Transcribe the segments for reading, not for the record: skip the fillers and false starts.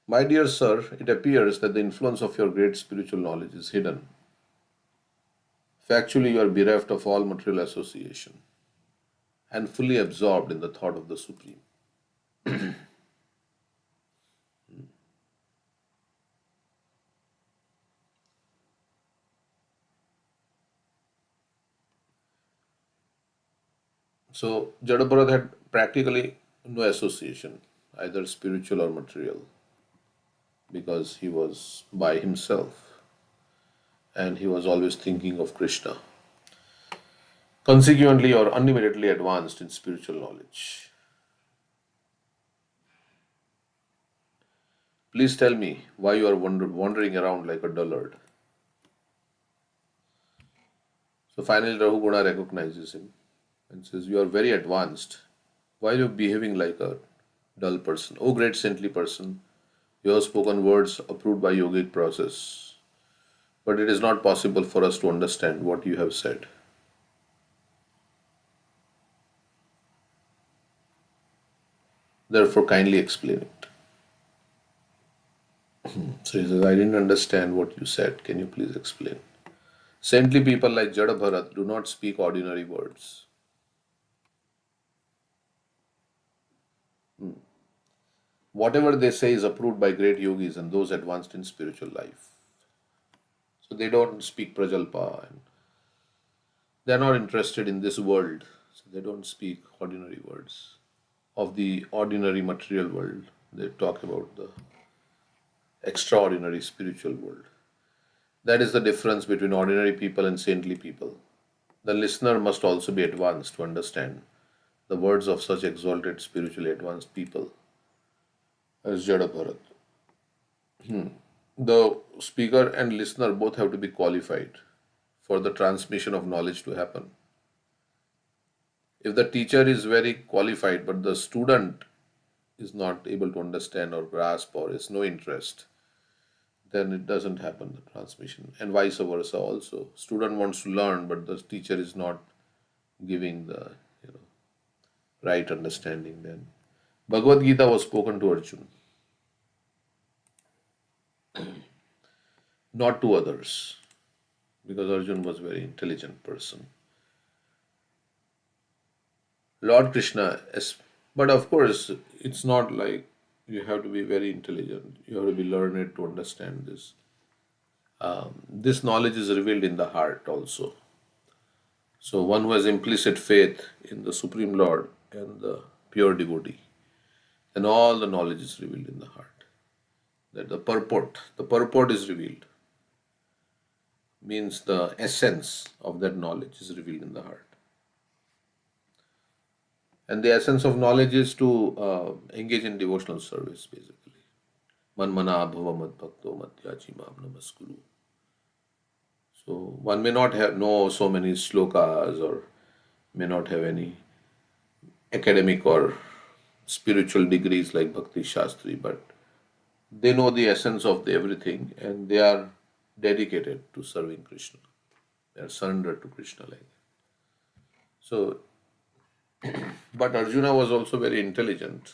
My dear sir, it appears that the influence of your great spiritual knowledge is hidden. Factually, you are bereft of all material association and fully absorbed in the thought of the Supreme. So, Jada had practically no association, either spiritual or material, because he was by himself and he was always thinking of Krishna. Consequently, or unlimitedly advanced in spiritual knowledge. Please tell me why you are wandering around like a dullard. So finally, Rahugana recognizes him and says, "You are very advanced. Why are you behaving like a dull person? O great saintly person, you have spoken words approved by yogic process, but it is not possible for us to understand what you have said. Therefore, kindly explain it." So he says, "I didn't understand what you said. Can you please explain?" Saintly people like Jada Bharat do not speak ordinary words. Whatever they say is approved by great yogis and those advanced in spiritual life. So they don't speak Prajalpa and they're not interested in this world. So they don't speak ordinary words. Of the ordinary material world, they talk about the extraordinary spiritual world. That is the difference between ordinary people and saintly people. The listener must also be advanced to understand the words of such exalted spiritually advanced people as Jada Bharat. The speaker and listener both have to be qualified for the transmission of knowledge to happen. If the teacher is very qualified but the student is not able to understand or grasp or is no interest, then it doesn't happen the transmission, and vice versa also. Student wants to learn but the teacher is not giving the you know right understanding. Then Bhagavad Gita was spoken to Arjun, not to others, because Arjun was a very intelligent person. Lord Krishna, but of course, it's not like you have to be very intelligent. You have to be learned to understand this. This knowledge is revealed in the heart also. So one who has implicit faith in the Supreme Lord and the pure devotee, then all the knowledge is revealed in the heart. That the purport is revealed, means the essence of that knowledge is revealed in the heart. And the essence of knowledge is to engage in devotional service, basically. Man mana bhava mad bhakto madhyachi mam namaskuru. So one may not have know so many slokas or may not have any academic or spiritual degrees like Bhakti Shastri, but they know the essence of the everything and they are dedicated to serving Krishna. They are surrendered to Krishna like that. So, but Arjuna was also very intelligent.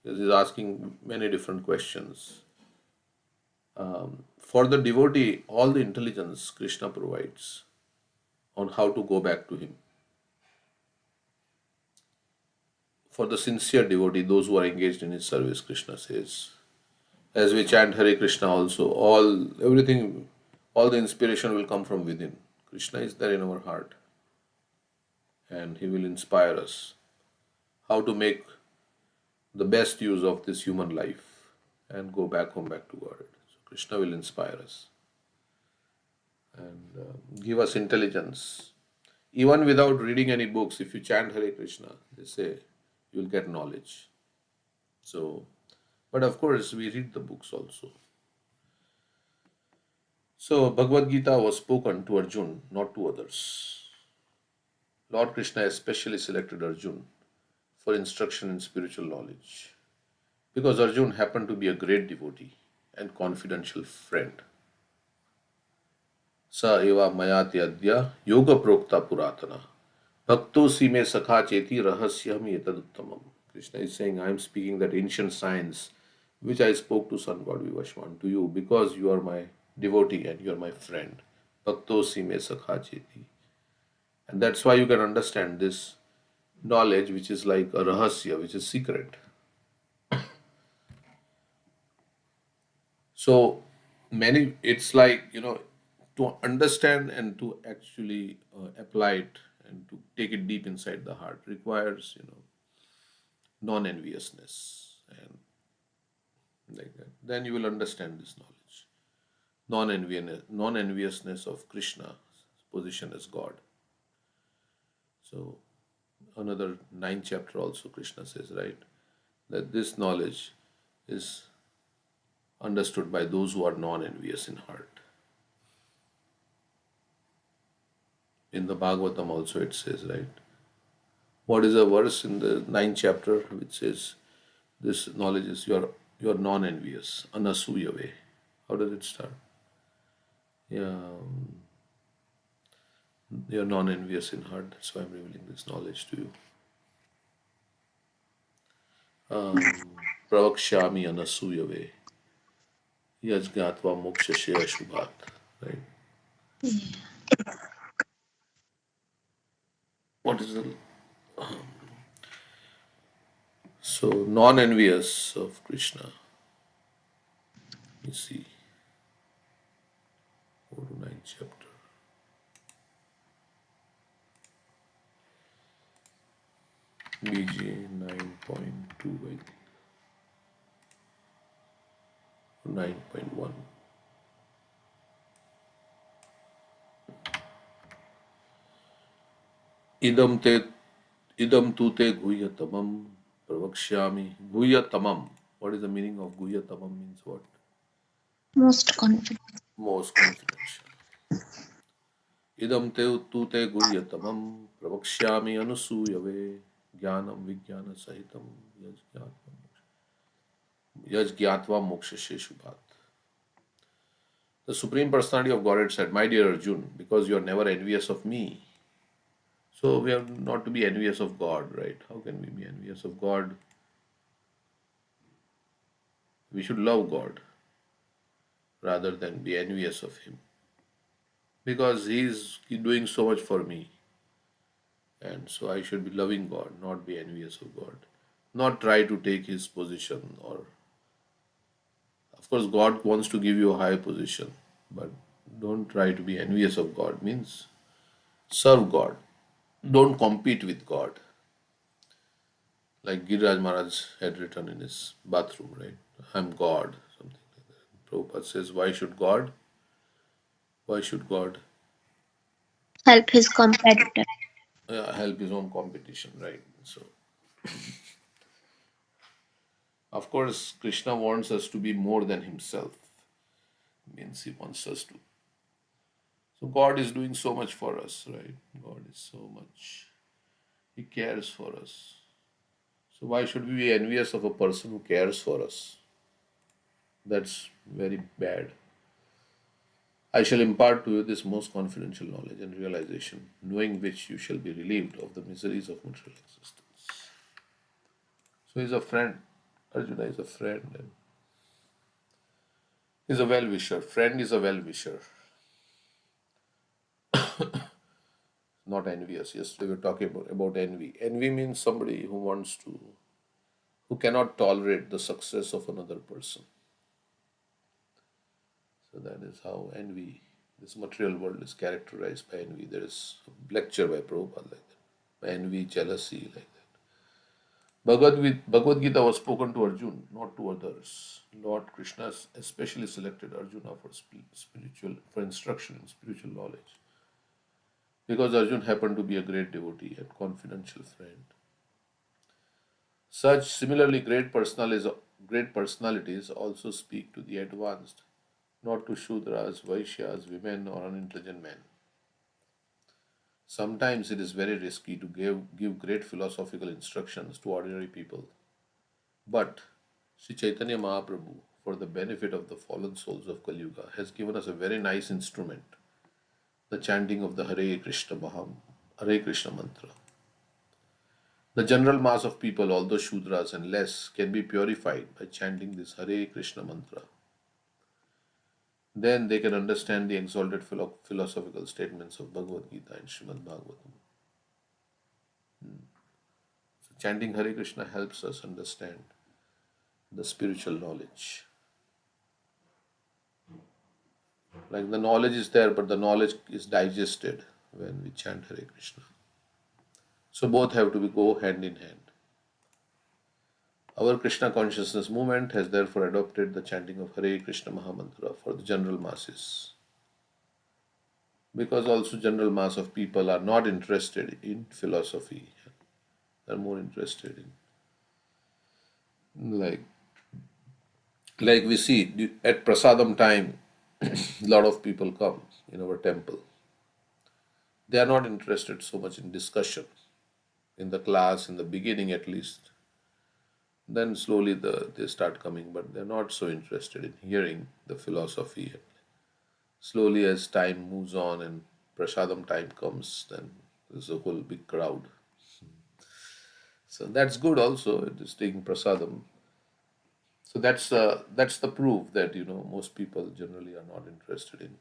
He's asking many different questions. For the devotee, all the intelligence Krishna provides on how to go back to Him. For the sincere devotee, those who are engaged in His service, Krishna says, as we chant Hare Krishna also, all the inspiration will come from within. Krishna is there in our heart and He will inspire us how to make the best use of this human life and go back home, back to God. So Krishna will inspire us and give us intelligence. Even without reading any books, if you chant Hare Krishna, they say you will get knowledge. So, but of course, we read the books also. So, Bhagavad Gita was spoken to Arjun, not to others. Lord Krishna especially selected Arjun for instruction in spiritual knowledge because Arjun happened to be a great devotee and confidential friend. Sa eva mayati adya yoga prokta puratana bhakto si me sakha cheti rahasyam etaduttamam. Krishna is saying, I am speaking that ancient science which I spoke to Sun God Vivashwan, to you, because you are my devotee and you are my friend. Bhakto si me sakha cheti. And that's why you can understand this knowledge, which is like a rahasya, which is secret. So many, it's like, to understand and to actually apply it and to take it deep inside the heart requires, non-enviousness and like that. Then you will understand this knowledge. Non-enviousness of Krishna's position as God. So another ninth chapter also Krishna says, right, that this knowledge is understood by those who are non-envious in heart. In the Bhagavatam also it says, right? What is a verse in the ninth chapter which says this knowledge is your non-envious, anasuya way. How does it start? Yeah, you're non-envious in heart. That's why I'm revealing this knowledge to you. Pravakshami anasuya way. Yajgatva mokshashe ashubhat. Right? What is the so non-envious of Krishna? You see, go to ninth chapter. BG 9.2, I think. 9.1. Idam te idam tu te guhyatamam pravakshyami. Guhyatamam. What is the meaning of guhyatamam? Means what? Most confident. Most confidential. Idam te tu te guhyatamam pravakshyami anusuyave jnanam vijnana sahitam yajgyatva mokshashe shubhat. The Supreme Personality of Godhead said, my dear Arjun, because you are never envious of me. So we are not to be envious of God, right? How can we be envious of God? We should love God rather than be envious of Him. Because He is doing so much for me. And so I should be loving God, not be envious of God. Not try to take His position or, of course, God wants to give you a high position, but don't try to be envious of God. Means serve God. Don't compete with God. Like Giriraj Maharaj had written in his bathroom, right? I'm God, something like that. Prabhupada says, why should God Help his competitor. help his own competition, right? So, of course, Krishna wants us to be more than himself. Means he wants us to. So, God is doing so much for us, right? God is so much. He cares for us. So, why should we be envious of a person who cares for us? That's very bad. I shall impart to you this most confidential knowledge and realization, knowing which you shall be relieved of the miseries of material existence. So he's a friend. Arjuna is a friend and he's a well wisher. Friend is a well wisher, not envious. Yesterday we were talking about envy. Envy means somebody who cannot tolerate the success of another person. So that is how envy, this material world is characterized by envy. There is a lecture by Prabhupada like that. Envy, jealousy, like that. Bhagavad Gita was spoken to Arjun, not to others. Lord Krishna especially selected Arjuna for spiritual for instruction in spiritual knowledge, because Arjun happened to be a great devotee and confidential friend. Such similarly great personalities also speak to the advanced, not to Shudras, Vaishyas, women, or unintelligent men. Sometimes it is very risky to give great philosophical instructions to ordinary people. But Sri Chaitanya Mahaprabhu, for the benefit of the fallen souls of Kali Yuga, has given us a very nice instrument, the chanting of the Hare Krishna mantra. The general mass of people, although Shudras and less, can be purified by chanting this Hare Krishna mantra. Then they can understand the exalted philosophical statements of Bhagavad Gita and Srimad Bhagavatam. So chanting Hare Krishna helps us understand the spiritual knowledge. Like the knowledge is there, but the knowledge is digested when we chant Hare Krishna. So both have to be go hand in hand. Our Krishna consciousness movement has therefore adopted the chanting of Hare Krishna Mahamantra for the general masses. Because also general mass of people are not interested in philosophy. They're more interested in like we see at prasadam time, a lot of people come in our temple. They are not interested so much in discussion in the class in the beginning at least. Then slowly they start coming, but they're not so interested in hearing the philosophy. Slowly, as time moves on and prasadam time comes, then there's a whole big crowd. So that's good. Also, it is taking prasadam. So that's the proof that most people generally are not interested in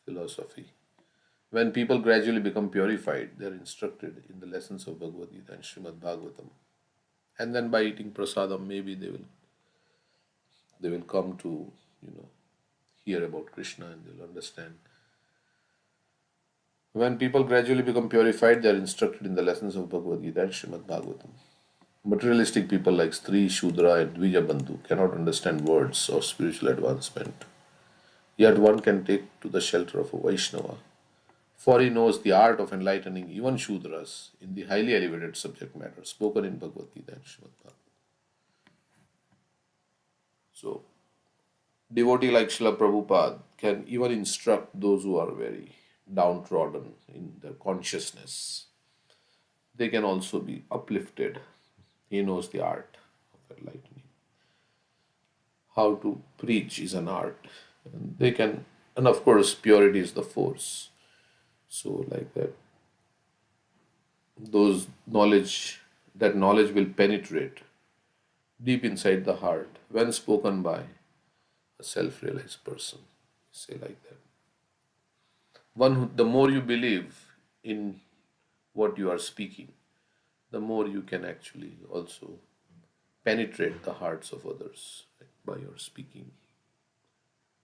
philosophy. When people gradually become purified, they are instructed in the lessons of Bhagavad Gita and Srimad Bhagavatam, and then by eating prasadam, maybe they will come to hear about Krishna and they'll understand. When people gradually become purified, they are instructed in the lessons of Bhagavad Gita and Srimad Bhagavatam. Materialistic people like Stri, Shudra, and Dvija Bandhu cannot understand words or spiritual advancement. Yet one can take to the shelter of a Vaishnava, for he knows the art of enlightening even Shudras in the highly elevated subject matter spoken in Bhagavad Gita and Srimad Bhagavatam. So, devotee like Srila Prabhupada can even instruct those who are very downtrodden in their consciousness. They can also be uplifted. He knows the art of enlightening. How to preach is an art. And they can, and of course, purity is the force. So, like that, that knowledge will penetrate deep inside the heart when spoken by a self realized person. Say like that. The more you believe in what you are speaking, the more you can actually also penetrate the hearts of others, like, by your speaking.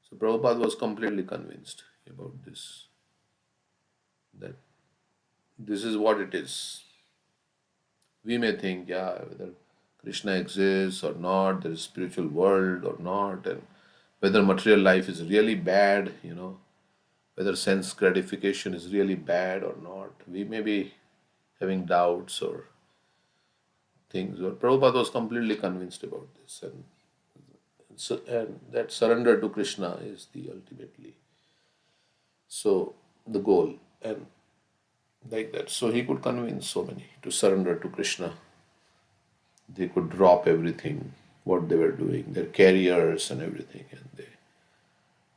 So Prabhupada was completely convinced about this, that this is what it is. We may think, yeah, whether Krishna exists or not, there is spiritual world or not, and whether material life is really bad, whether sense gratification is really bad or not. We may be having doubts or things, but Prabhupada was completely convinced about this, and that surrender to Krishna is the ultimately so the goal, and like that. So he could convince so many to surrender to Krishna. They could drop everything, what they were doing, their careers and everything, and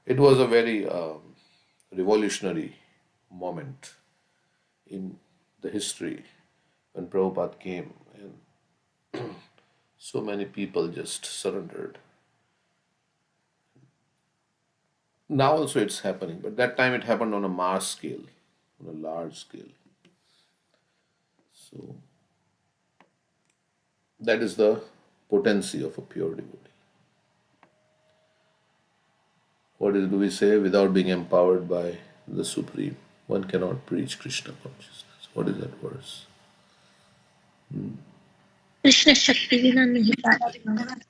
it was a very revolutionary moment in the history when Prabhupada came, and so many people just surrendered. Now also it's happening, but that time it happened on a mass scale, on a large scale. So that is the potency of a pure devotee. What is do we say? Without being empowered by the Supreme, one cannot preach Krishna consciousness. What is that verse? Krishna शक्ति बिना नहीं पार।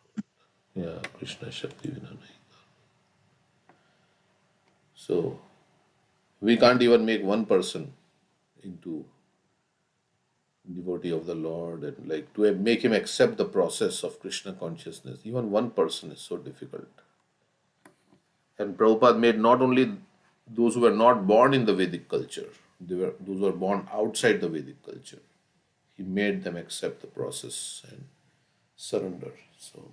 Yeah, Krishna Shakti Vina Nahi. So we can't even make one person into devotee of the Lord, and like to make him accept the process of Krishna consciousness. Even one person is so difficult. And Prabhupada made not only those who were not born in the Vedic culture, they were those who were born outside the Vedic culture. He made them accept the process and surrender. So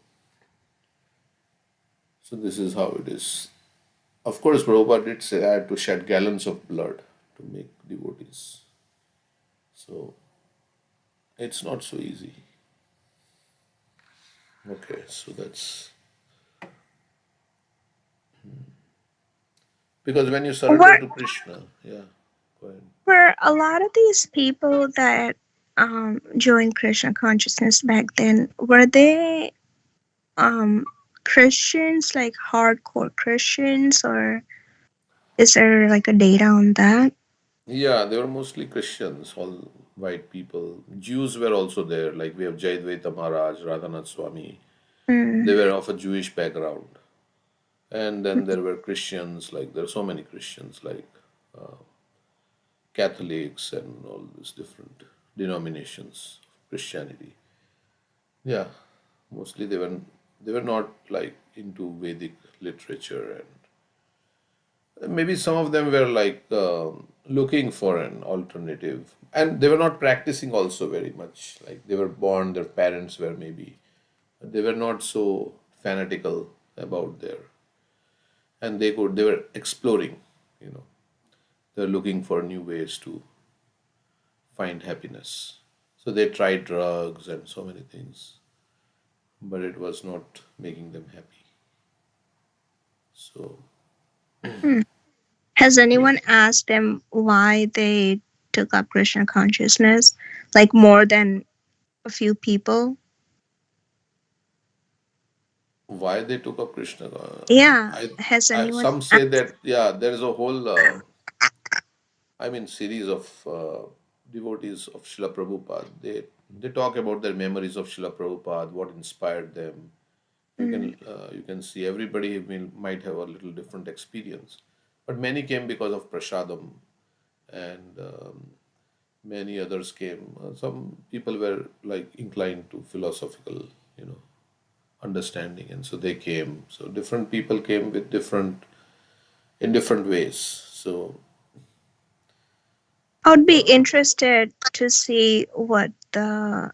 this is how it is. Of course, Prabhupada did say I had to shed gallons of blood to make devotees. So It's not so easy. Okay, so that's because when you surrender Were to Krishna, yeah, go ahead. were a lot of these people that joined Krishna consciousness back then, were they um Christians, like hardcore Christians, or is there like a data on that? Yeah, they were mostly Christians, all white people. Jews were also there, like we have Jayadvaita Maharaj, Radhanath Swami. Mm. They were of a Jewish background. And then there were Christians, like there are so many Christians, like Catholics and all these different denominations of Christianity. Yeah, mostly they were not like into Vedic literature, and maybe some of them were like looking for an alternative, and they were not practicing also very much. Like they were born, their parents were maybe, they were not so fanatical about their, and they were exploring, you know, they're looking for new ways to find happiness. So they tried drugs and so many things, but it was not making them happy. So, Hmm. Has yeah. anyone asked them why they took up Krishna consciousness? Like more than a few people? Why they took up Krishna? Yeah. Has anyone Some say asked? that yeah, there is a whole I mean series of devotees of Srila Prabhupada. They talk about their memories of Srila Prabhupada, what inspired them. Mm. You can see everybody might have a little different experience, but many came because of prasadam, and many others came. Some people were like inclined to philosophical, you know, understanding, and so they came. So different people came with different in different ways. So I would be interested to see what the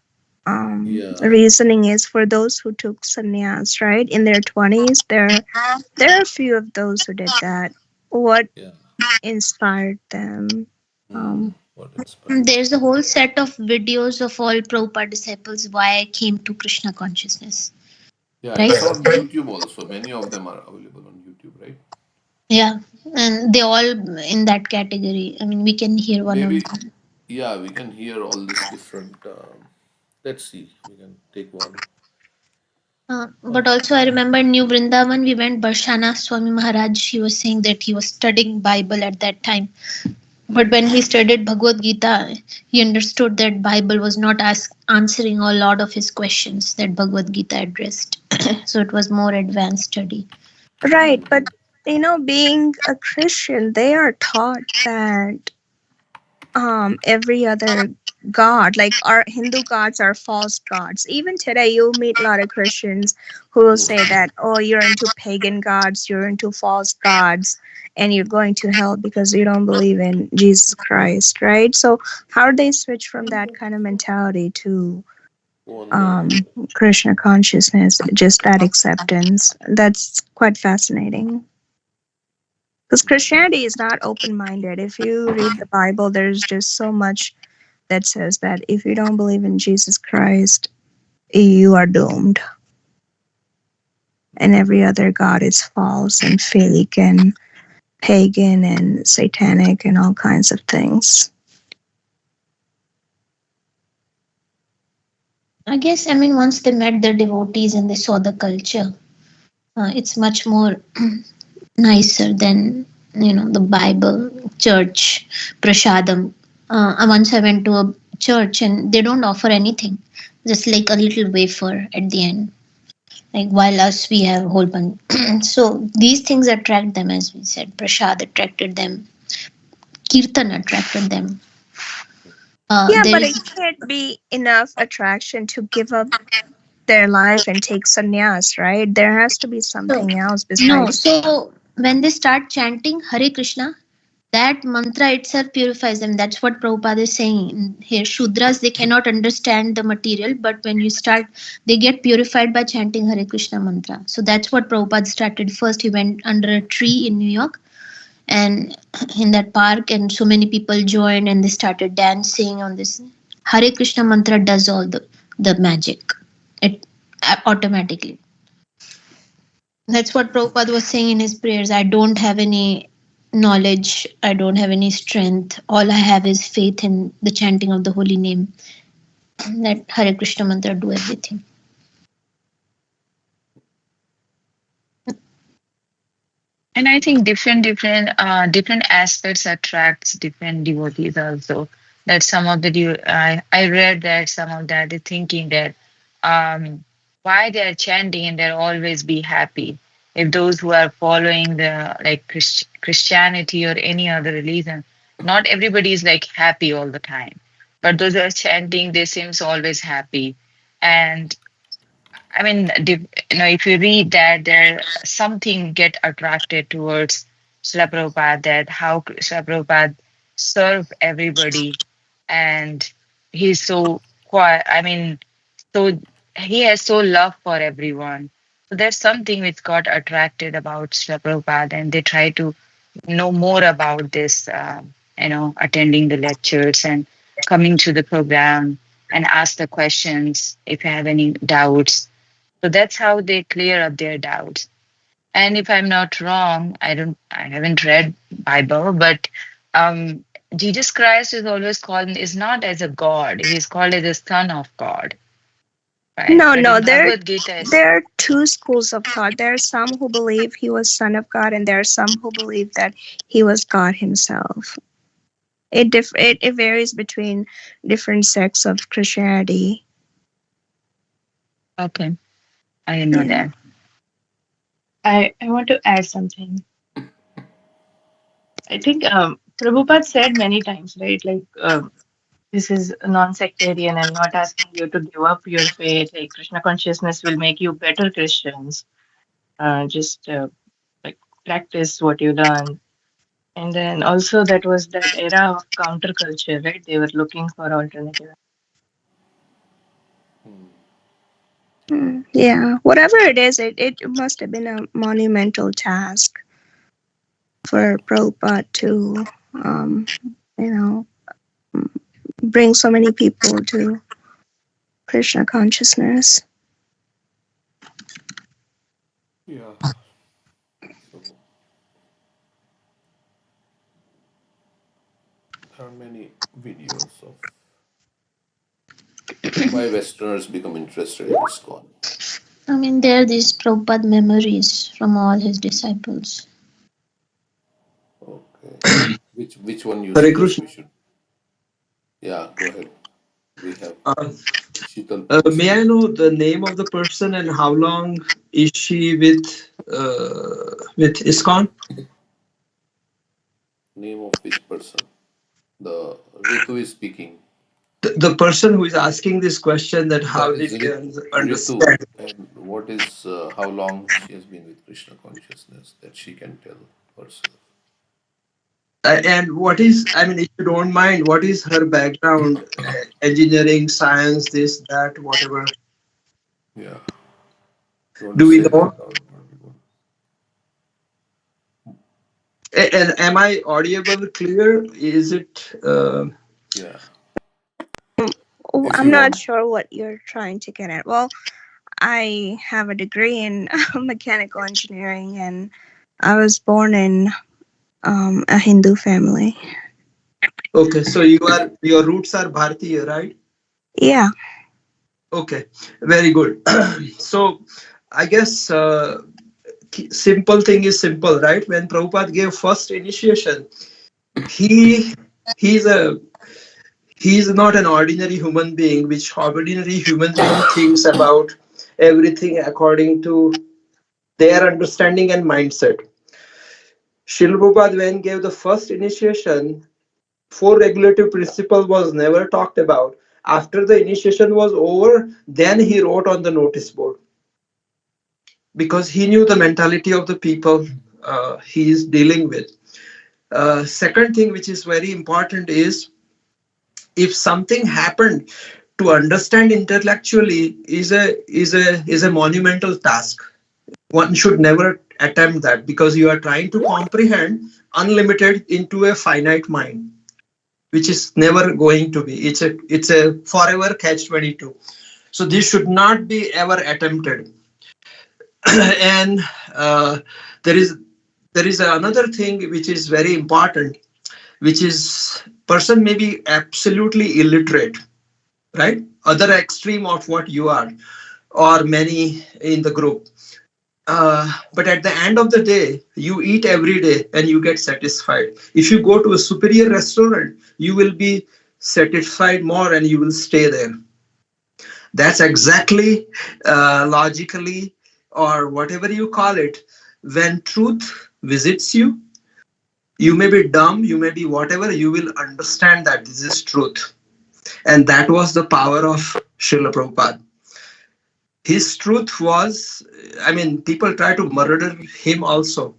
yeah, reasoning is for those who took sannyas, right? In their 20s. There are a few of those who did that. What yeah. inspired them? Um, What inspired? There's a whole set of videos of all Prabhupada disciples why I came to Krishna consciousness, Yeah, right? it's on YouTube also. Many of them are available on YouTube, right? Yeah, and they all in that category. I mean, we can hear one of Maybe, them. yeah, we can hear all this different. Let's see, we can take one. But also, I remember in New Vrindavan, we went Barshana Swami Maharaj. He was saying that he was studying Bible at that time. But when he studied Bhagavad Gita, he understood that Bible was not answering a lot of his questions that Bhagavad Gita addressed. So it was more advanced study. right, but being a Christian, they are taught that every other god, like our Hindu gods, are false gods. Even today you'll meet a lot of Christians who will say that, oh, you're into pagan gods, you're into false gods, and you're going to hell because you don't believe in Jesus Christ, right? So how do they switch from that kind of mentality to One, um Krishna consciousness, just that acceptance? That's quite fascinating, because Christianity is not open-minded. If you read the Bible, there's just so much that says that if you don't believe in Jesus Christ, you are doomed. And every other god is false and fake and pagan and satanic and all kinds of things. I guess, I mean, once they met their devotees and they saw the culture, it's much more nicer than, the Bible, church, prasadam. Once I went to a church and they don't offer anything, just like a little wafer at the end. Like while us, we have a whole bunch. So these things attract them, as we said. Prasad attracted them. Kirtan attracted them. Yeah, There but it is can't be enough attraction to give up their life and take sannyas, right? There has to be so something else no. besides. So when they start chanting Hare Krishna, that mantra itself purifies them. That's what Prabhupada is saying here. Shudras, they cannot understand the material, but when you start, they get purified by chanting Hare Krishna mantra. So that's what Prabhupada started first. He went under a tree in New York and in that park, and so many people joined and they started dancing on this. Hare Krishna mantra does all the magic. It automatically. That's what Prabhupada was saying in his prayers. I don't have any knowledge, I don't have any strength. All I have is faith in the chanting of the holy name. Let Hare Krishna mantra do everything. And I think different aspects attracts different devotees also. That some of the I read that some of that is thinking that um why they are chanting and they'll always be happy. If those who are following the like Christianity or any other religion, not everybody is like happy all the time. But those who are chanting, they seems always happy. And I mean, if you read that, there something get attracted towards Srila Prabhupada, that how Srila Prabhupada serve everybody, and he's so quiet. I mean, so he has so love for everyone. So there's something which got attracted about Srila Prabhupada, and they try to know more about this. Attending the lectures and coming to the program and ask the questions if you have any doubts, so that's how they clear up their doubts. And if I'm not wrong, I haven't read Bible, but um, Jesus Christ is always called is not as a God. He's called as a Son of God, right? No, But no, in Bhagavad Gita, there are two schools of thought. There are some who believe he was son of God, and there are some who believe that he was God himself. It varies between different sects of Christianity. okay, I didn't know Yeah. that. I want to add something. I think Prabhupada said many times, right? Like, this is non-sectarian. I'm not asking you to give up your faith. Like, Krishna consciousness will make you better Christians. Just like practice what you learn. And then also that was that era of counterculture, right? They were looking for alternative. Yeah, whatever it is, it must have been a monumental task for Prabhupada to, um, you know, bring so many people to Krishna consciousness. Yeah. So there are many videos of why Westerners become interested in ISKCON. I mean, there are these Prabhupada memories from all his disciples. Okay. Which one you Hare suggest Krishna. we should? Yeah, go ahead. We have Uh, Sheetal may I Purusari. know the name of the person and how long is she with ISKCON? Name of which person? The Ritu is speaking. The person who is asking this question, that how That did is he Ritu. understand? And what is how long she has been with Krishna consciousness that she can tell herself. And what is, I mean, if you don't mind, what is her background? Engineering, science, this, that, whatever. Yeah. You want to Do we say that? know? And am I audible, clear? Is it? Yeah. Oh, If I'm you not want. sure what you're trying to get at. Well, I have a degree in mechanical engineering, and I was born in a Hindu family. Okay, so your roots are Bharatiya, right? Yeah. Okay, very good. So I guess simple thing is simple, right? When Prabhupada gave first initiation, he he's a he's not an ordinary human being, which ordinary human being thinks about everything according to their understanding and mindset. Srila Prabhupada, when gave the first initiation, four regulative principle was never talked about. After the initiation was over, then he wrote on the notice board, because he knew the mentality of the people he is dealing with. Second thing which is very important is, if something happened, to understand intellectually is a monumental task. One should never attempt that, because you are trying to comprehend unlimited into a finite mind, which is never going to be. It's a forever catch 22. So this should not be ever attempted. And uh, there is there is another thing which is very important, which is person may be absolutely illiterate, right? Other extreme of what you are, or many in the group. But at the end of the day, you eat every day and you get satisfied. If you go to a superior restaurant, you will be satisfied more and you will stay there. That's exactly logically, or whatever you call it, when truth visits you. You may be dumb, you may be whatever, you will understand that this is truth. And that was the power of Srila Prabhupada. His truth was, I mean, people try to murder him also,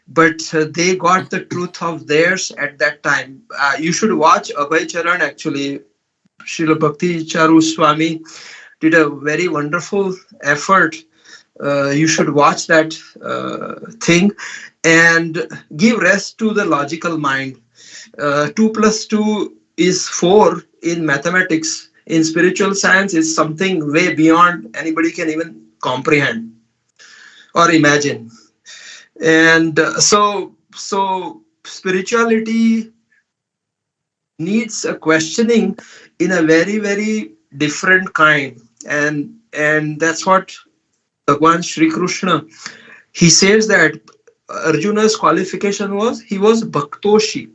but they got the truth of theirs at that time. You should watch Abhay Charan actually. Srila Bhakti Charu Swami did a very wonderful effort. You should watch that thing and give rest to the logical mind. 2 plus 2 is 4 in mathematics. In spiritual science, it's something way beyond anybody can even comprehend or imagine. And so spirituality needs a questioning in a very, very different kind. And that's what Bhagwan Shri Krishna, he says that Arjuna's qualification was he was Bhaktoshi.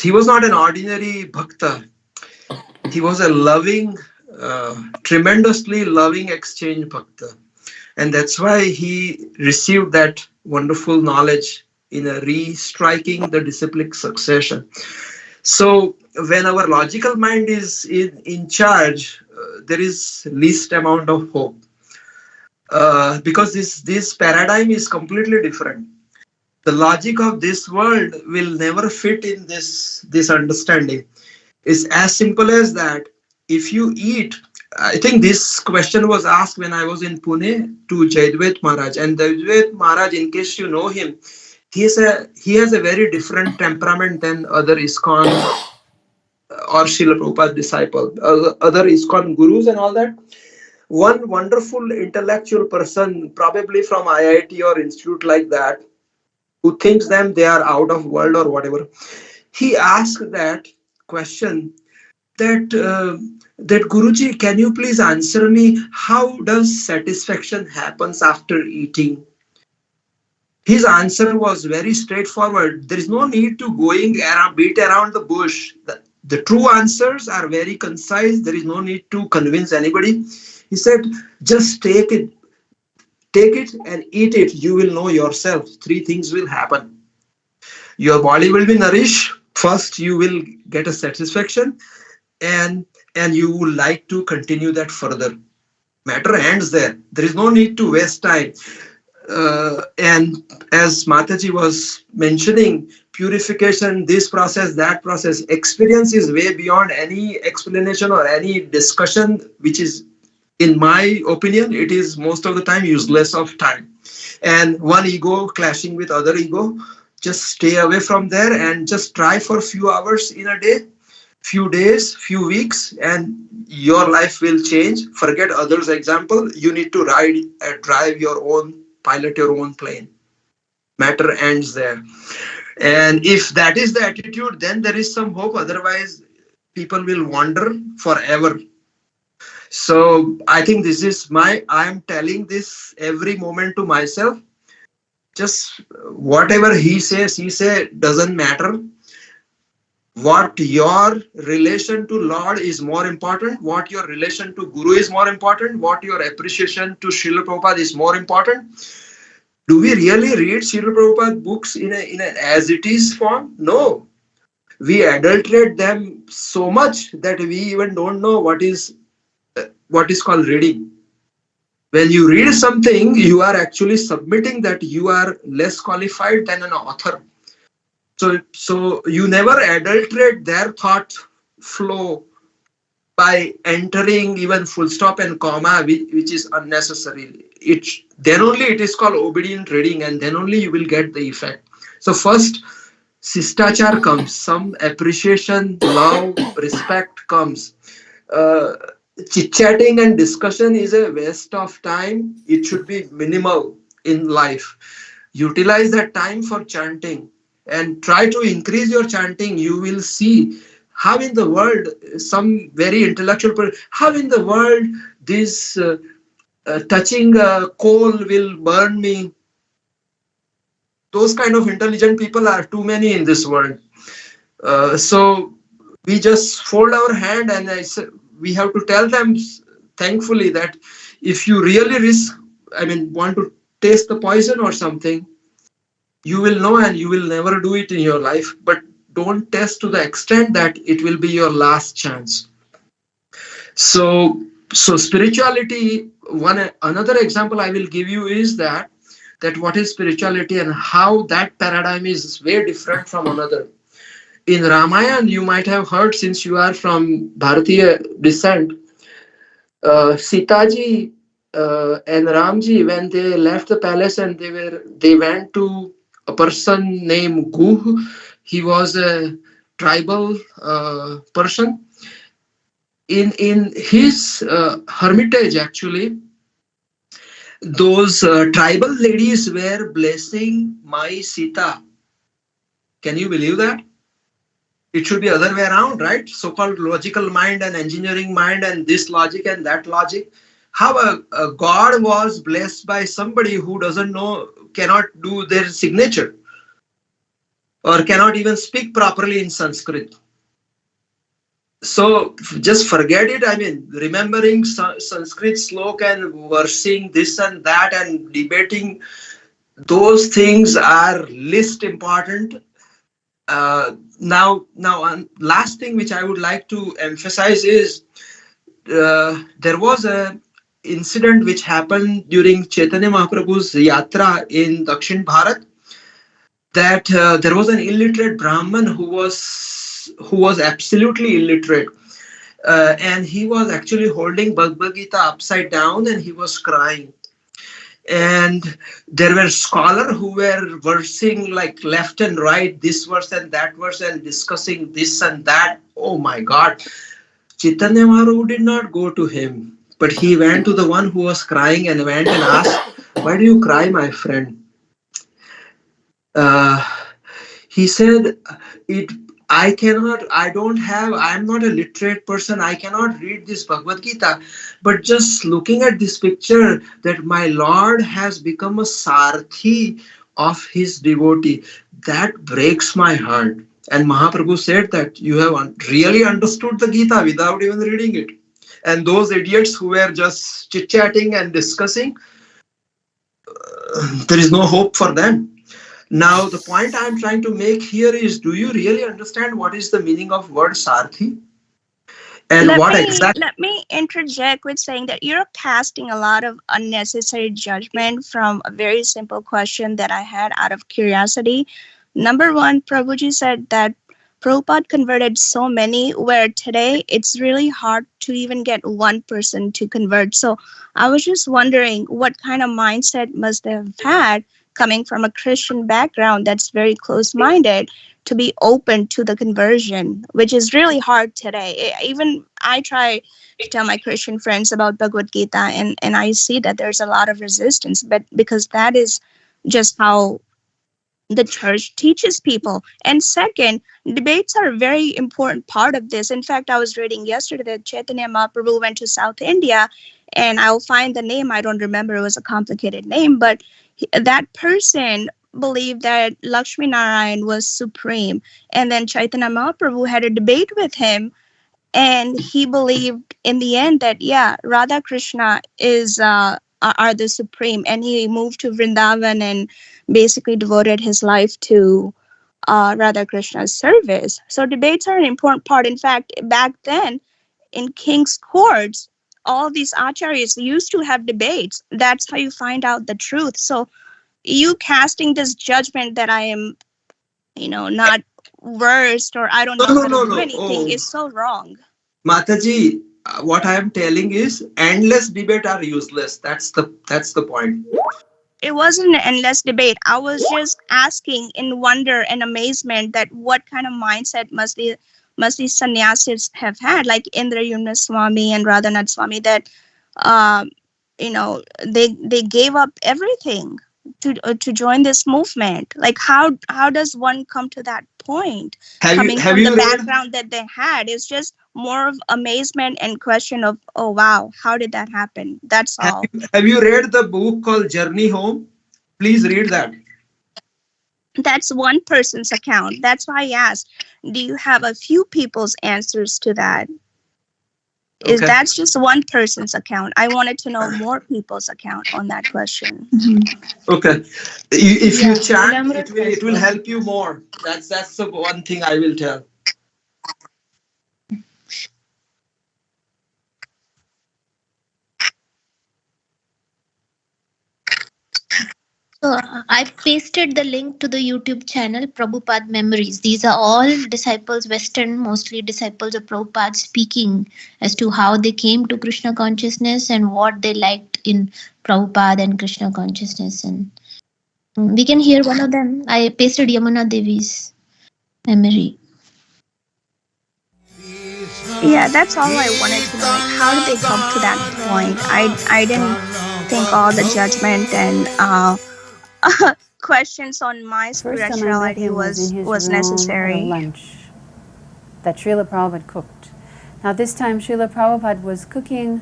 He was not an ordinary Bhakta. He was a loving, tremendously loving exchange Bhakta. And that's why he received that wonderful knowledge in a restriking the disciplic succession. So when our logical mind is in charge, there is least amount of hope. Because this paradigm is completely different. The logic of this world will never fit in this understanding. It's as simple as that. If you eat, I think this question was asked when I was in Pune to Jadvet Maharaj. And Jadvet Maharaj, in case you know him, he has a very different temperament than other ISKCON or Srila Prabhupada disciple, other ISKCON gurus and all that. One wonderful intellectual person, probably from IIT or institute like that, who thinks them they are out of world or whatever, he asked that question that that Guruji, can you please answer me, how does satisfaction happens after eating? His answer was very straightforward. There is no need to going around, beat around the bush. The true answers are very concise. There is no need to convince anybody. He said, just take it and eat it. You will know yourself. 3 things will happen. Your body will be nourished. First, you will get a satisfaction, and you would like to continue that further. Matter ends there. There is no need to waste time. And as Mataji was mentioning, purification, this process, that process, experience is way beyond any explanation or any discussion, which is, in my opinion, it is most of the time useless of time. And one ego clashing with other ego, just stay away from there and just try for a few hours in a day, few days, few weeks, and your life will change. Forget others' example. You need to drive your own, pilot your own plane. Matter ends there. And if that is the attitude, then there is some hope. Otherwise, people will wander forever. So I think this is I am telling this every moment to myself. Just whatever he says, doesn't matter. What your relation to Lord is more important, what your relation to Guru is more important, what your appreciation to Srila Prabhupada is more important. Do we really read Srila Prabhupada books in an as it is form? No. We adulterate them so much that we even don't know what is called reading. When you read something, you are actually submitting that you are less qualified than an author. So you never adulterate their thought flow by entering even full stop and comma, which is unnecessary. Then only it is called obedient reading, and then only you will get the effect. So first, Sistachar comes, some appreciation, love, respect comes. Uh, Chit chatting and discussion is a waste of time. It should be minimal in life. Utilize that time for chanting and try to increase your chanting. You will see how in the world some very intellectual person, how in the world this touching coal will burn me. Those kind of intelligent people are too many in this world. So we just fold our hand and we have to tell them thankfully that if you really want to taste the poison or something, you will know and you will never do it in your life. But don't test to the extent that it will be your last chance. So spirituality, one another example I will give you is that what is spirituality and how that paradigm is very different from another. In Ramayana, you might have heard, since you are from Bharatiya descent, Sitaji and Ramji, when they left the palace and they went to a person named Guh. He was a tribal person. In his hermitage, actually, those tribal ladies were blessing my Sita. Can you believe that? It should be other way around, right? So-called logical mind and engineering mind and this logic and that logic. How a god was blessed by somebody who doesn't know, cannot do their signature or cannot even speak properly in Sanskrit. So just forget it. I mean, remembering Sanskrit slok and versing this and that and debating, those things are least important. Now, last thing which I would like to emphasize is there was a incident which happened during Chaitanya Mahaprabhu's yatra in Dakshin Bharat, that there was an illiterate Brahman who was absolutely illiterate, and he was actually holding Bhagavad Gita upside down and he was crying. And there were scholars who were versing like left and right, this verse and that verse, and discussing this and that. Oh my God. Chaitanya Mahaprabhu did not go to him, but he went to the one who was crying and went and asked, "Why do you cry, my friend?" Uh, he said, "It. I'm not a literate person. I cannot read this Bhagavad Gita. But just looking at this picture, that my Lord has become a Sarthi of his devotee, that breaks my heart." And Mahaprabhu said that you have really understood the Gita without even reading it. And those idiots who were just chit-chatting and discussing, there is no hope for them. Now, the point I'm trying to make here is, do you really understand what is the meaning of word Sarthi? And let what me exactly? let me interject with saying that you're casting a lot of unnecessary judgment from a very simple question that I had out of curiosity. Number one, Prabhuji said that Prabhupada converted so many, where today it's really hard to even get one person to convert. So I was just wondering what kind of mindset must they have had coming from a Christian background that's very close minded to be open to the conversion, which is really hard today. Even I try to tell my Christian friends about Bhagavad Gita, and I see that there's a lot of resistance, but because that is just how the church teaches people. And second, debates are a very important part of this. In fact, I was reading yesterday that Chaitanya Mahaprabhu went to South India, and I'll find the name. I don't remember. It was a complicated name, but that person believed that Lakshmi Narayan was supreme. And then Chaitanya Mahaprabhu had a debate with him, and he believed in the end that, yeah, Radha Krishna is are the supreme. And he moved to Vrindavan and basically devoted his life to Radha Krishna's service. So debates are an important part. In fact, back then in king's courts, all these acharyas used to have debates. That's how you find out the truth. So you casting this judgment that I am, not versed or I don't No, know no, how to no, do no. anything Oh, is so wrong. Mataji, what I am telling is endless debate are useless. That's the point. it wasn't an endless debate. I was just asking in wonder and amazement that what kind of mindset must these sannyasis have had, like Indra Swami and Radhanath Swami, that um, they gave up everything to join this movement. Like how does one come to that point, Have you coming have from the you read background that they had? It's just more of amazement and question of, oh wow, how did that happen? That's all. have you read the book called Journey Home? Please read that. That's one person's account. That's why I asked, do you have a few people's answers to that? Is Okay. that's just one person's account? I wanted to know more people's account on that question. Okay. If you Yeah. chant, Lilamrit it has will one. help you more. That's the one thing I will tell. So I pasted the link to the YouTube channel Prabhupada Memories. These are all disciples, Western, mostly disciples of Prabhupada, speaking as to how they came to Krishna consciousness and what they liked in Prabhupada and Krishna consciousness. And we can hear one of them. I pasted Yamuna Devi's memory. Yeah, that's all I wanted to know. Like, how did they come to that point? I didn't think all the judgment and questions on my First time I met spirituality him was in his was room at a necessary. lunch that Srila Prabhupada cooked. Now this time Srila Prabhupada was cooking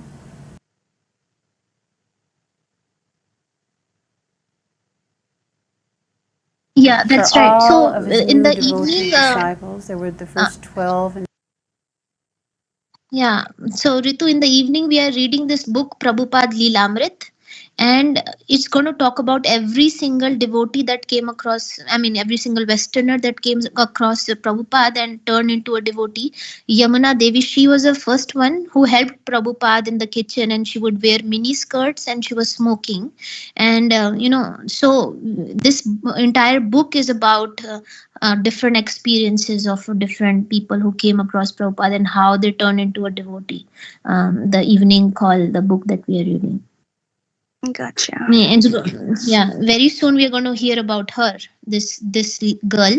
Yeah, for that's right. all So of his in new the devotee evening, disciples. There were the uh, first 12 and yeah, so Ritu, in the evening, we are reading this book, Prabhupada Leelamrit, and it's going to talk about every single devotee that came across, I mean, every single Westerner that came across Prabhupada and turned into a devotee. Yamuna Devi, she was the first one who helped Prabhupada in the kitchen, and she would wear mini skirts and she was smoking. And, so this entire book is about. Different experiences of different people who came across Prabhupada and how they turn into a devotee. The evening call, the book that we are reading. Gotcha. Yeah, and yeah, very soon we are going to hear about her, this girl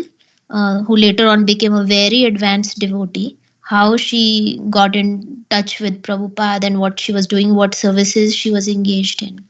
who later on became a very advanced devotee. How she got in touch with Prabhupada and what she was doing, what services she was engaged in.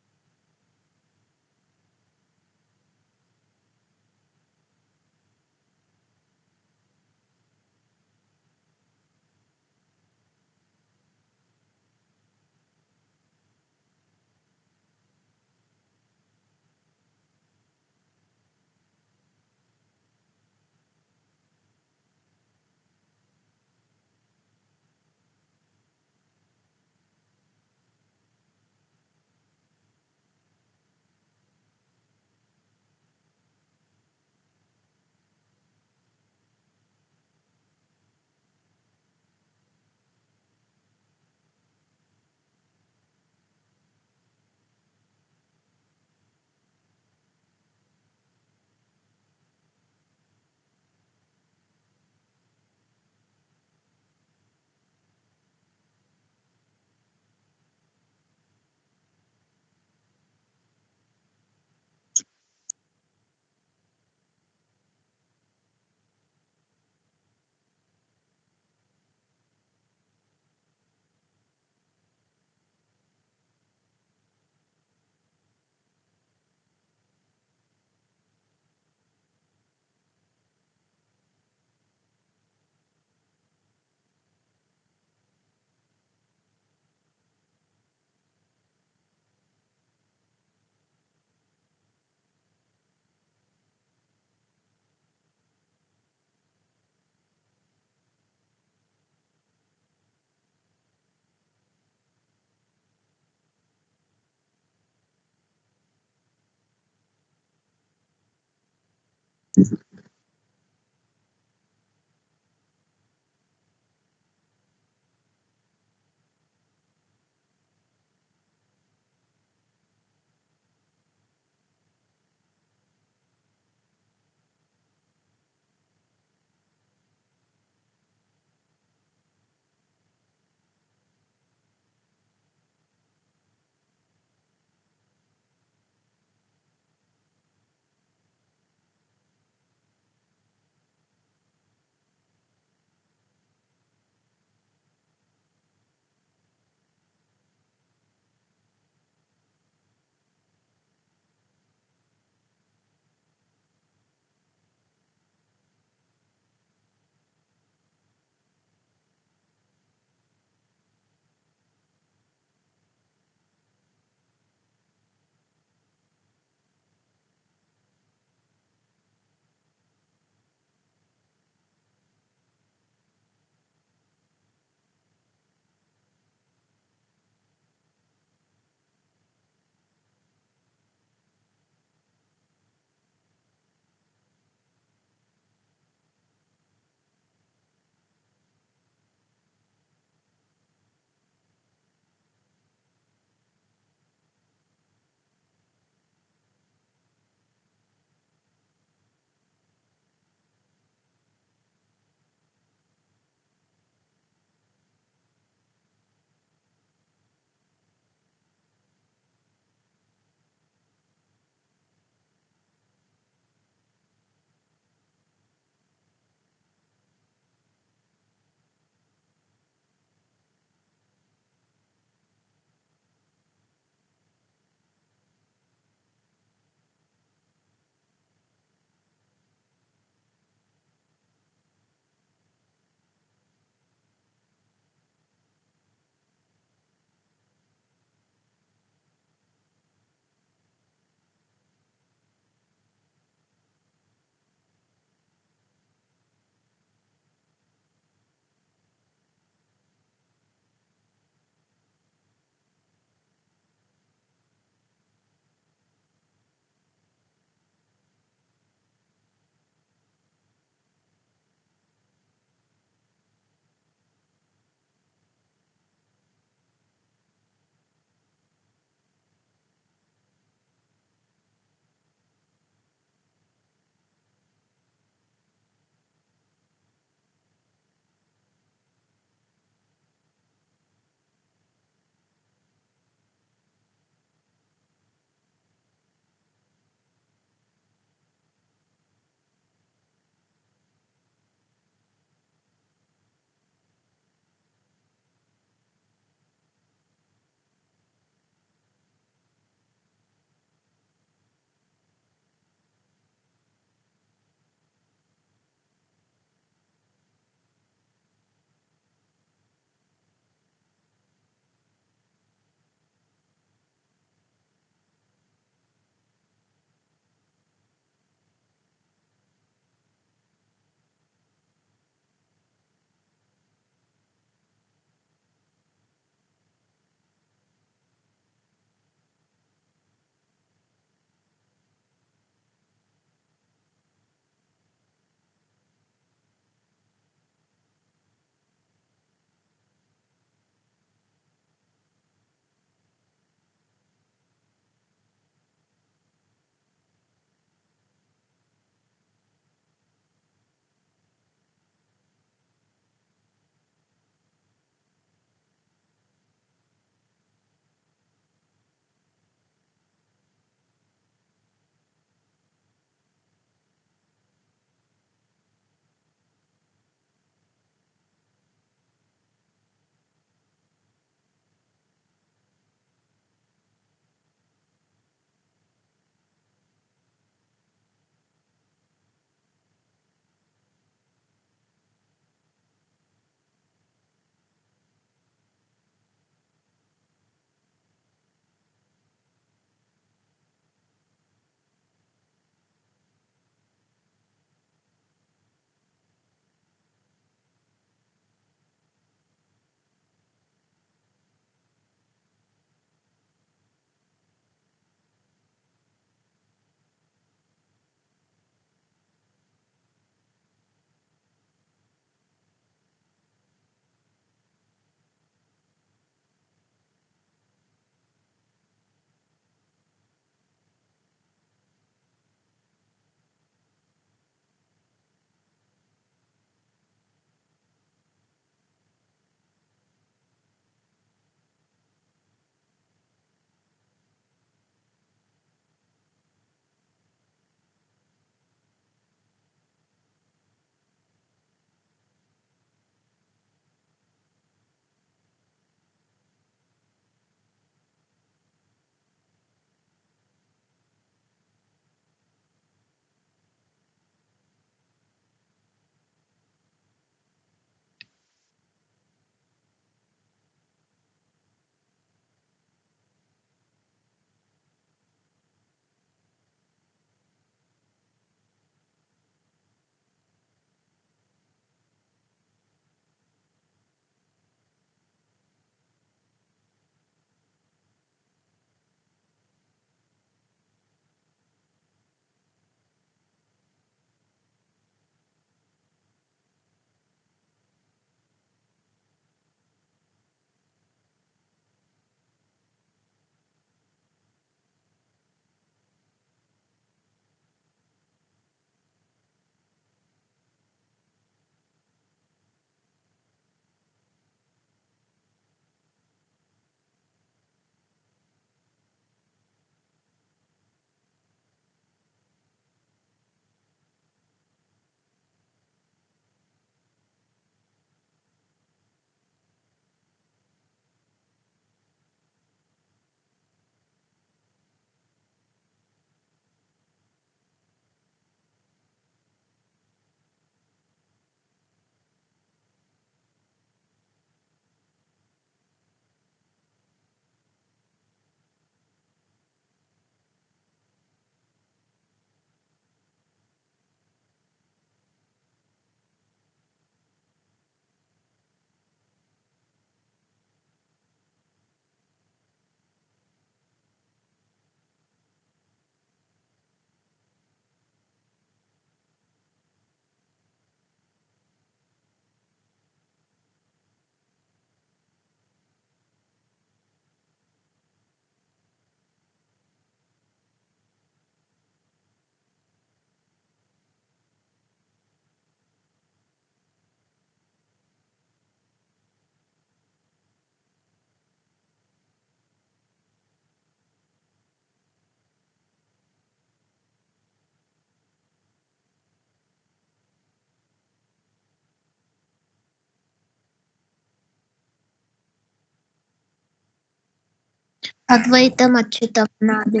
Advaitam Achyutam Nadi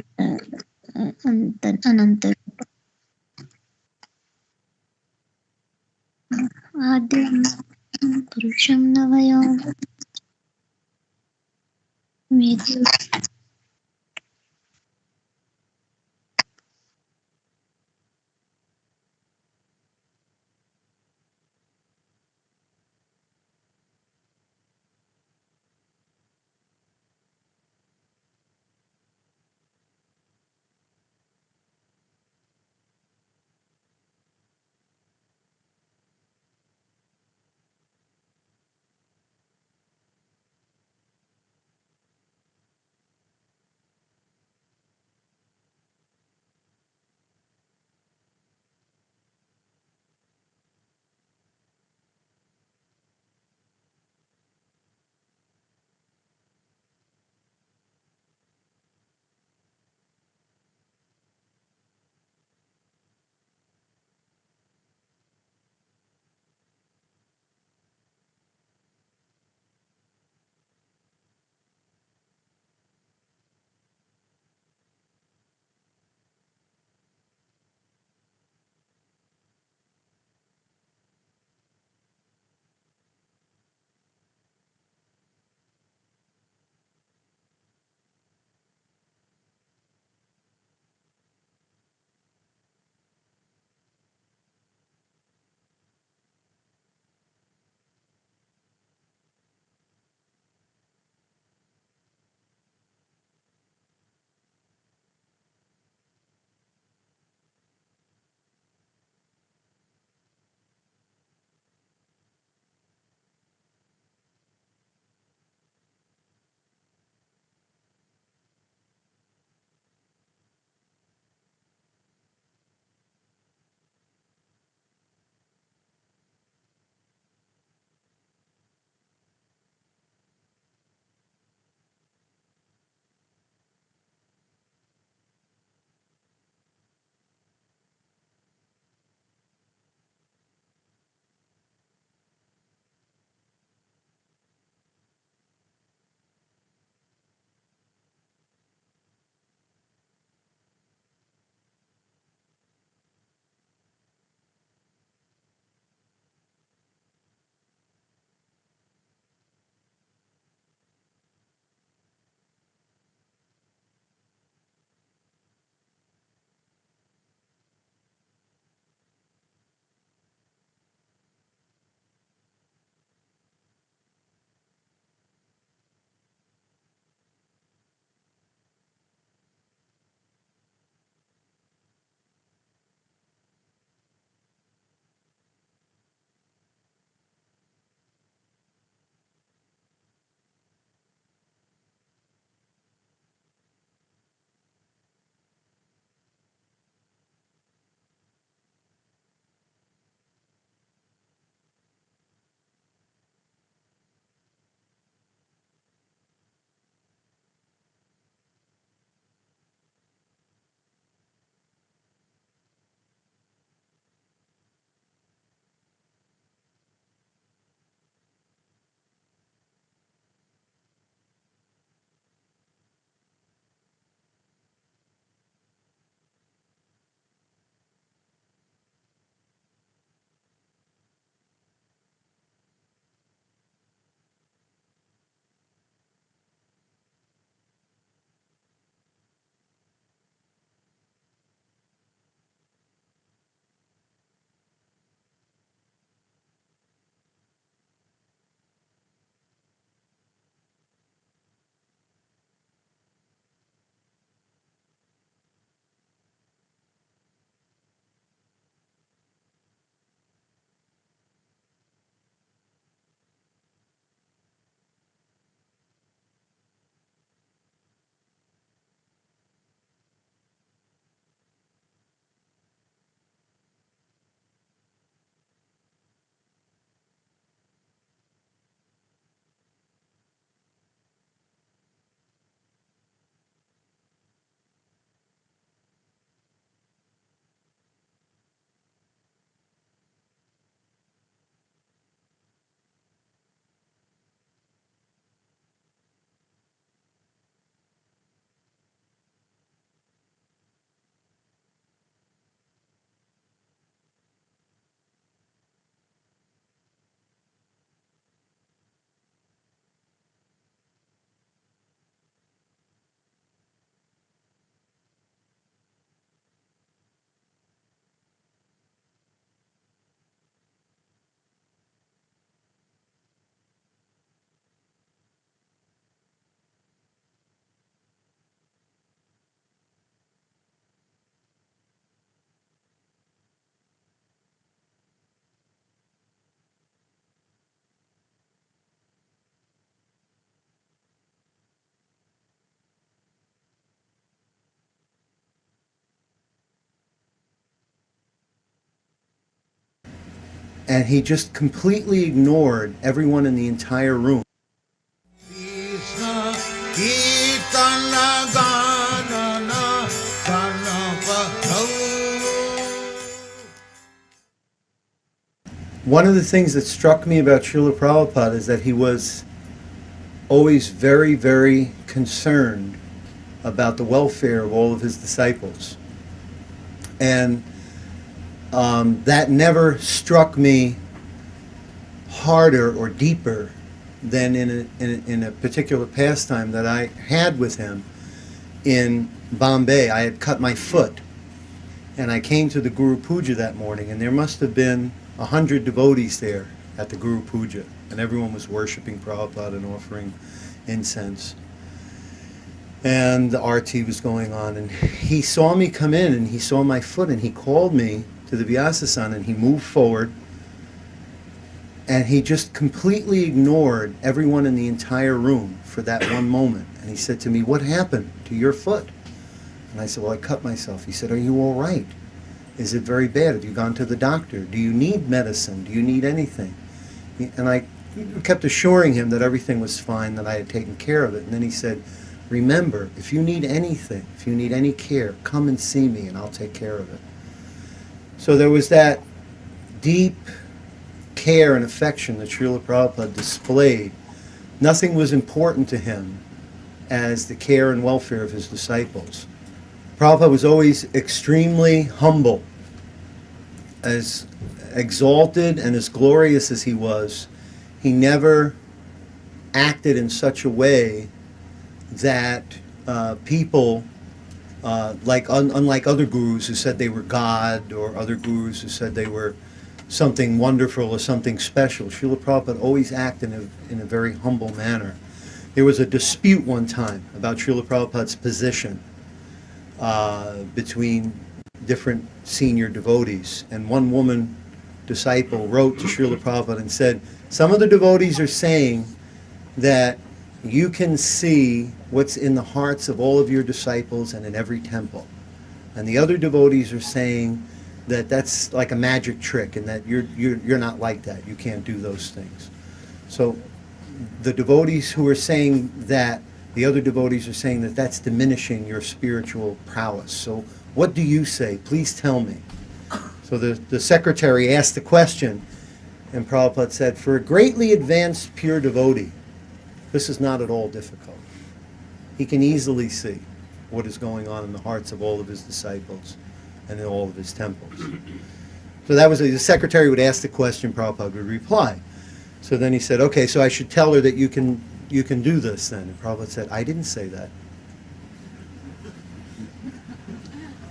Ananta Adim Purusham Navayam Vidya. and he just completely ignored everyone in the entire room. One of the things that struck me about Srila Prabhupada is that he was always very, very concerned about the welfare of all of his disciples. And that never struck me harder or deeper than in a particular pastime that I had with him in Bombay. I had cut my foot, and I came to the Guru Puja that morning, and there must have been 100 devotees there at the Guru Puja, and everyone was worshiping Prabhupada and offering incense. And the arti was going on, and he saw me come in, and he saw my foot, and he called me to the Vyasasana, and he moved forward, and he just completely ignored everyone in the entire room for that one moment. And he said to me, "What happened to your foot?" And I said, "Well, I cut myself." He said, "Are you all right? Is it very bad? Have you gone to the doctor? Do you need medicine? Do you need anything?" And I kept assuring him that everything was fine, that I had taken care of it. And then he said, "Remember, if you need anything, if you need any care, come and see me and I'll take care of it." So there was that deep care and affection that Srila Prabhupada displayed. Nothing was important to him as the care and welfare of his disciples. Prabhupada was always extremely humble. As exalted and as glorious as he was, he never acted in such a way that people, unlike other gurus who said they were God, or other gurus who said they were something wonderful or something special, Srila Prabhupada always acted in a very humble manner. There was a dispute one time about Srila Prabhupada's position between different senior devotees. And one woman disciple wrote to Srila Prabhupada and said, "Some of the devotees are saying that you can see what's in the hearts of all of your disciples and in every temple. And the other devotees are saying that that's like a magic trick and that you're not like that. You can't do those things." So the devotees who are saying that, the other devotees are saying that that's diminishing your spiritual prowess. So what do you say? Please tell me. So the secretary asked the question, and Prabhupada said, "For a greatly advanced pure devotee, this is not at all difficult. He can easily see what is going on in the hearts of all of his disciples and in all of his temples." So that was, the secretary would ask the question, Prabhupada would reply. So then he said, "Okay, so I should tell her that you can do this then." And Prabhupada said, "I didn't say that."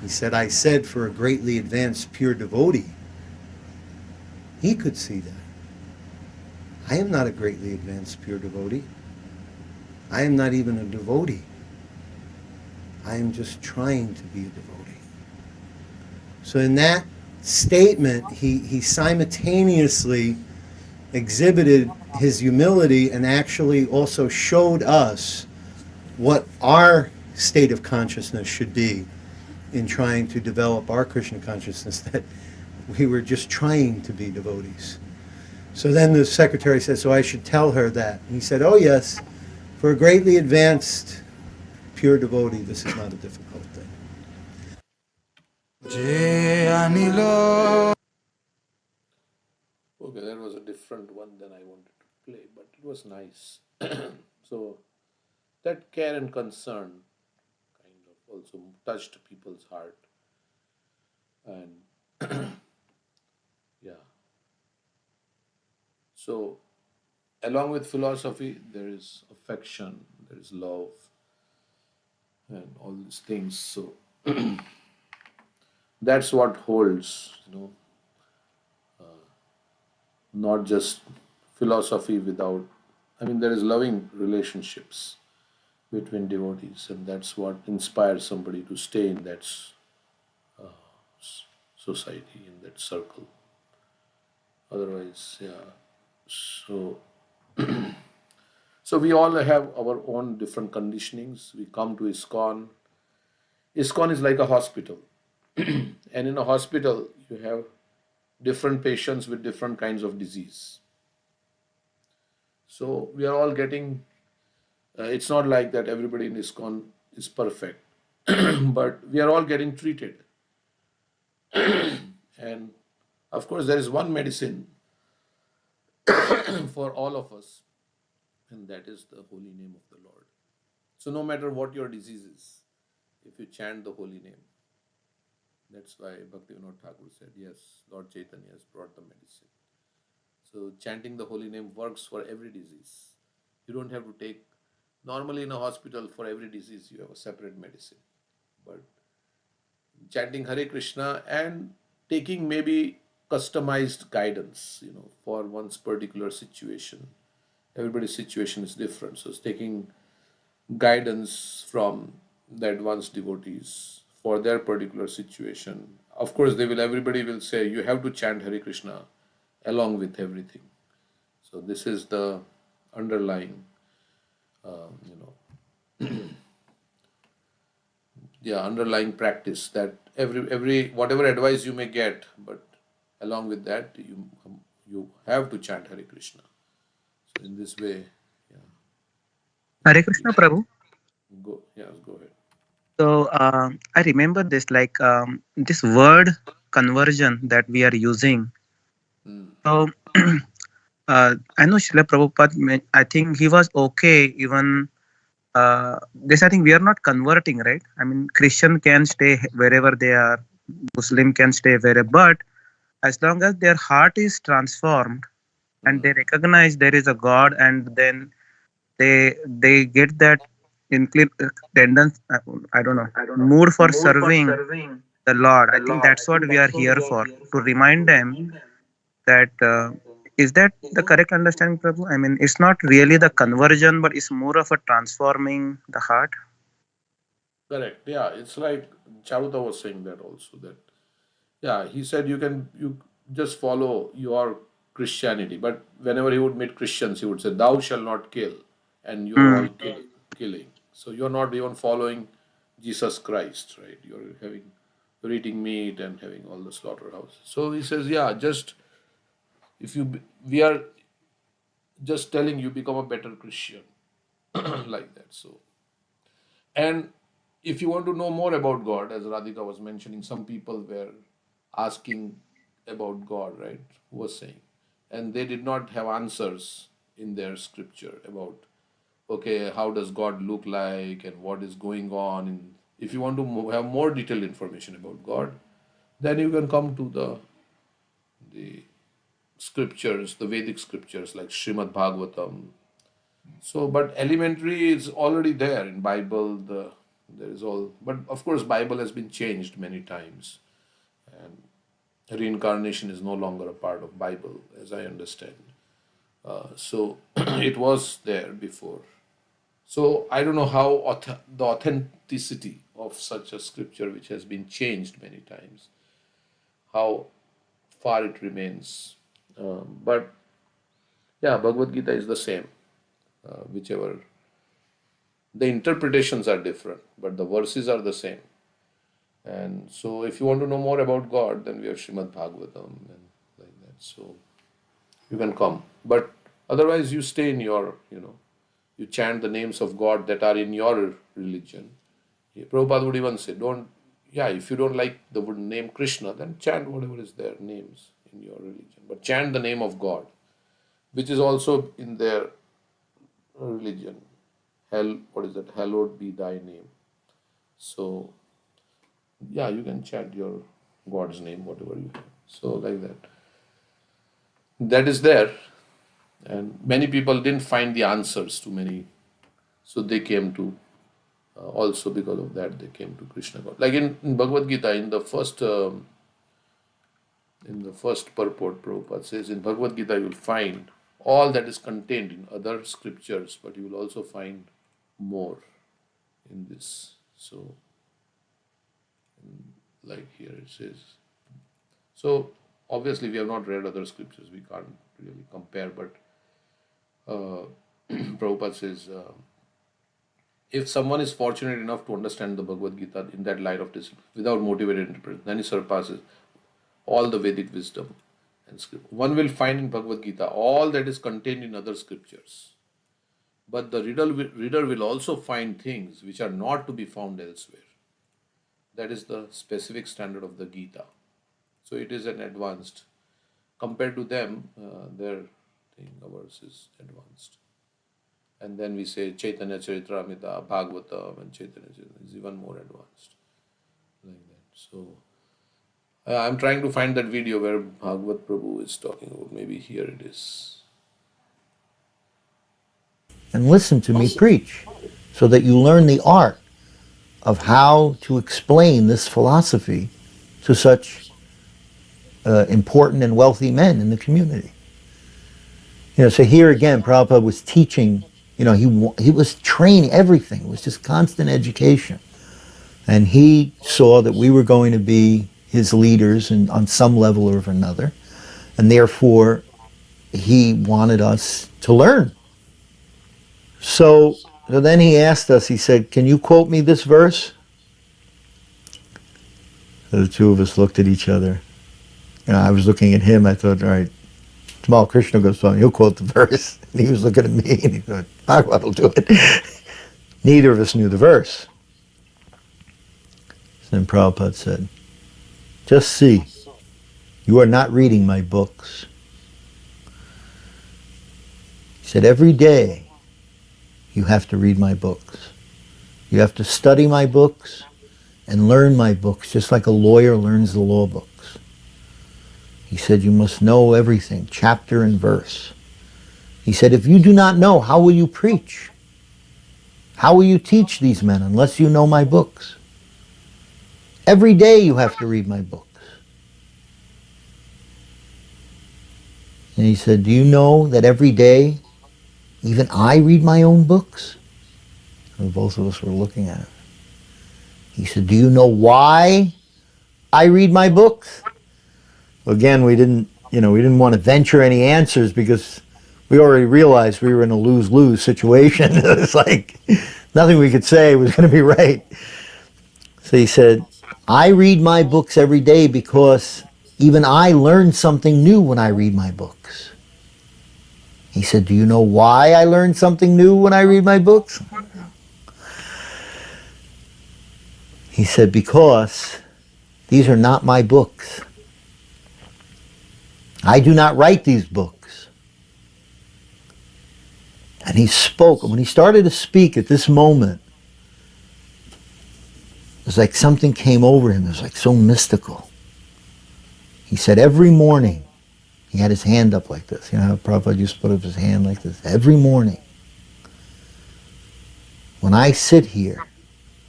He said, "I said for a greatly advanced pure devotee, he could see that. I am not a greatly advanced pure devotee. I am not even a devotee. I am just trying to be a devotee." So in that statement, he simultaneously exhibited his humility and actually also showed us what our state of consciousness should be in trying to develop our Krishna consciousness, that we were just trying to be devotees. So then the secretary said, "So I should tell her that." And he said, "Oh yes, for a greatly advanced pure devotee, this is not a difficult thing." Okay, that was a different one than I wanted to play, but it was nice. So that care and concern kind of also touched people's heart. And yeah, so along with philosophy, there is affection, there is love, and all these things. So that's what holds, not just philosophy without, I mean, there is loving relationships between devotees, and that's what inspires somebody to stay in that society, in that circle. Otherwise, yeah. So, so we all have our own different conditionings. We come to ISKCON. ISKCON is like a hospital, and in a hospital, you have different patients with different kinds of disease. So we are all getting, it's not like that everybody in ISKCON is perfect, but we are all getting treated. And of course, there is one medicine for all of us, and that is the holy name of the Lord. So no matter what your disease is, if you chant the holy name, that's why Bhaktivinoda Thakur said, yes, Lord Chaitanya has brought the medicine. So chanting the holy name works for every disease. You don't have to take, normally in a hospital for every disease you have a separate medicine. But chanting Hare Krishna and taking maybe customized guidance, for one's particular situation. Everybody's situation is different. So it's taking guidance from the advanced devotees for their particular situation. Of course, everybody will say you have to chant Hare Krishna along with everything. So this is the underlying, you know, yeah, underlying practice that every whatever advice you may get, but along with that you have to chant Hare Krishna. So in this way, yeah, Hare Krishna, Prabhu. go ahead. So I remember this, like this word conversion that we are using. Hmm. So I know Srila Prabhupada, I think he was okay even this. I think we are not converting, right? I mean, Christian can stay wherever they are, Muslim can stay wherever, but as long as their heart is transformed and they recognize there is a God, and then they get that tendency, I don't know, mood for serving the Lord. I think that's what we are here for, to remind them that is that the correct understanding, Prabhu? I mean, it's not really the conversion, but it's more of a transforming the heart. Correct. Yeah, it's like Charuta was saying that also, that yeah, he said you just follow your Christianity, but whenever he would meet Christians, he would say, "Thou shall not kill," and you're all Mm. killing. So you're not even following Jesus Christ, right? You're eating meat and having all the slaughterhouse. So he says, yeah, just if you we are just telling you become a better Christian, like that. So, and if you want to know more about God, as Radhika was mentioning, some people were asking about God, right? Who was saying, and they did not have answers in their scripture about, okay, how does God look like and what is going on. And if you want to have more detailed information about God, then you can come to the scriptures, the Vedic scriptures like Srimad Bhagavatam. So, but elementary is already there in Bible. There is all, but of course, Bible has been changed many times, and reincarnation is no longer a part of Bible, as I understand. So, it was there before. So I don't know how the authenticity of such a scripture, which has been changed many times, how far it remains. But yeah, Bhagavad Gita is the same, whichever. The interpretations are different, but the verses are the same. And so, if you want to know more about God, then we have Srimad Bhagavatam and like that. So you can come, but otherwise, you stay in your, you chant the names of God that are in your religion. Prabhupada would even say, don't, yeah, if you don't like the name Krishna, then chant whatever is their names in your religion. But chant the name of God, which is also in their religion. What is that? Hallowed be thy name. So, yeah, you can chant your God's name, whatever you have. So, like that. That is there. And many people didn't find the answers to many. So, they came to, also because of that, they came to Krishna God. Like in Bhagavad Gita, in the first purport, Prabhupada says, in Bhagavad Gita, you will find all that is contained in other scriptures, but you will also find more in this. So, like here it says. So, obviously, we have not read other scriptures, we can't really compare, but Prabhupada says, if someone is fortunate enough to understand the Bhagavad Gita in that light of this, without motivated interpretation, then he surpasses all the Vedic wisdom. And one will find in Bhagavad Gita all that is contained in other scriptures. But the reader will also find things which are not to be found elsewhere. That is the specific standard of the Gita. So it is an advanced. Compared to them, their thing, ours is advanced. And then we say Chaitanya Charitamrita, Bhagavatam, and Chaitanya Charitamrita is even more advanced. Like that. So I'm trying to find that video where Bhagavad Prabhu is talking about. Maybe here it is. And listen to me preach so that you learn the art of how to explain this philosophy to such important and wealthy men in the community. So here again, Prabhupada was teaching, he was training everything. It was just constant education. And he saw that we were going to be his leaders on some level or another. And therefore, he wanted us to learn. So then he asked us, he said, can you quote me this verse? So the two of us looked at each other. I was looking at him, I thought, all right, tomorrow Krishna Goswami, he'll quote the verse. And he was looking at me and he thought, Bhagavad will do it. Neither of us knew the verse. So then Prabhupada said, just see, you are not reading my books. He said, every day you have to read my books. You have to study my books and learn my books, just like a lawyer learns the law books. He said, you must know everything, chapter and verse. He said, if you do not know, how will you preach? How will you teach these men unless you know my books? Every day you have to read my books. And he said, do you know that every day even I read my own books? And both of us were looking at him. He said, do you know why I read my books? Again, we didn't want to venture any answers because we already realized we were in a lose-lose situation. It's like nothing we could say was going to be right. So he said, I read my books every day because even I learn something new when I read my books. He said, do you know why I learn something new when I read my books? He said, because these are not my books. I do not write these books. And he spoke. When he started to speak at this moment, it was like something came over him. It was like so mystical. He said every morning, he had his hand up like this. You know how Prabhupada used to put up his hand like this? Every morning, when I sit here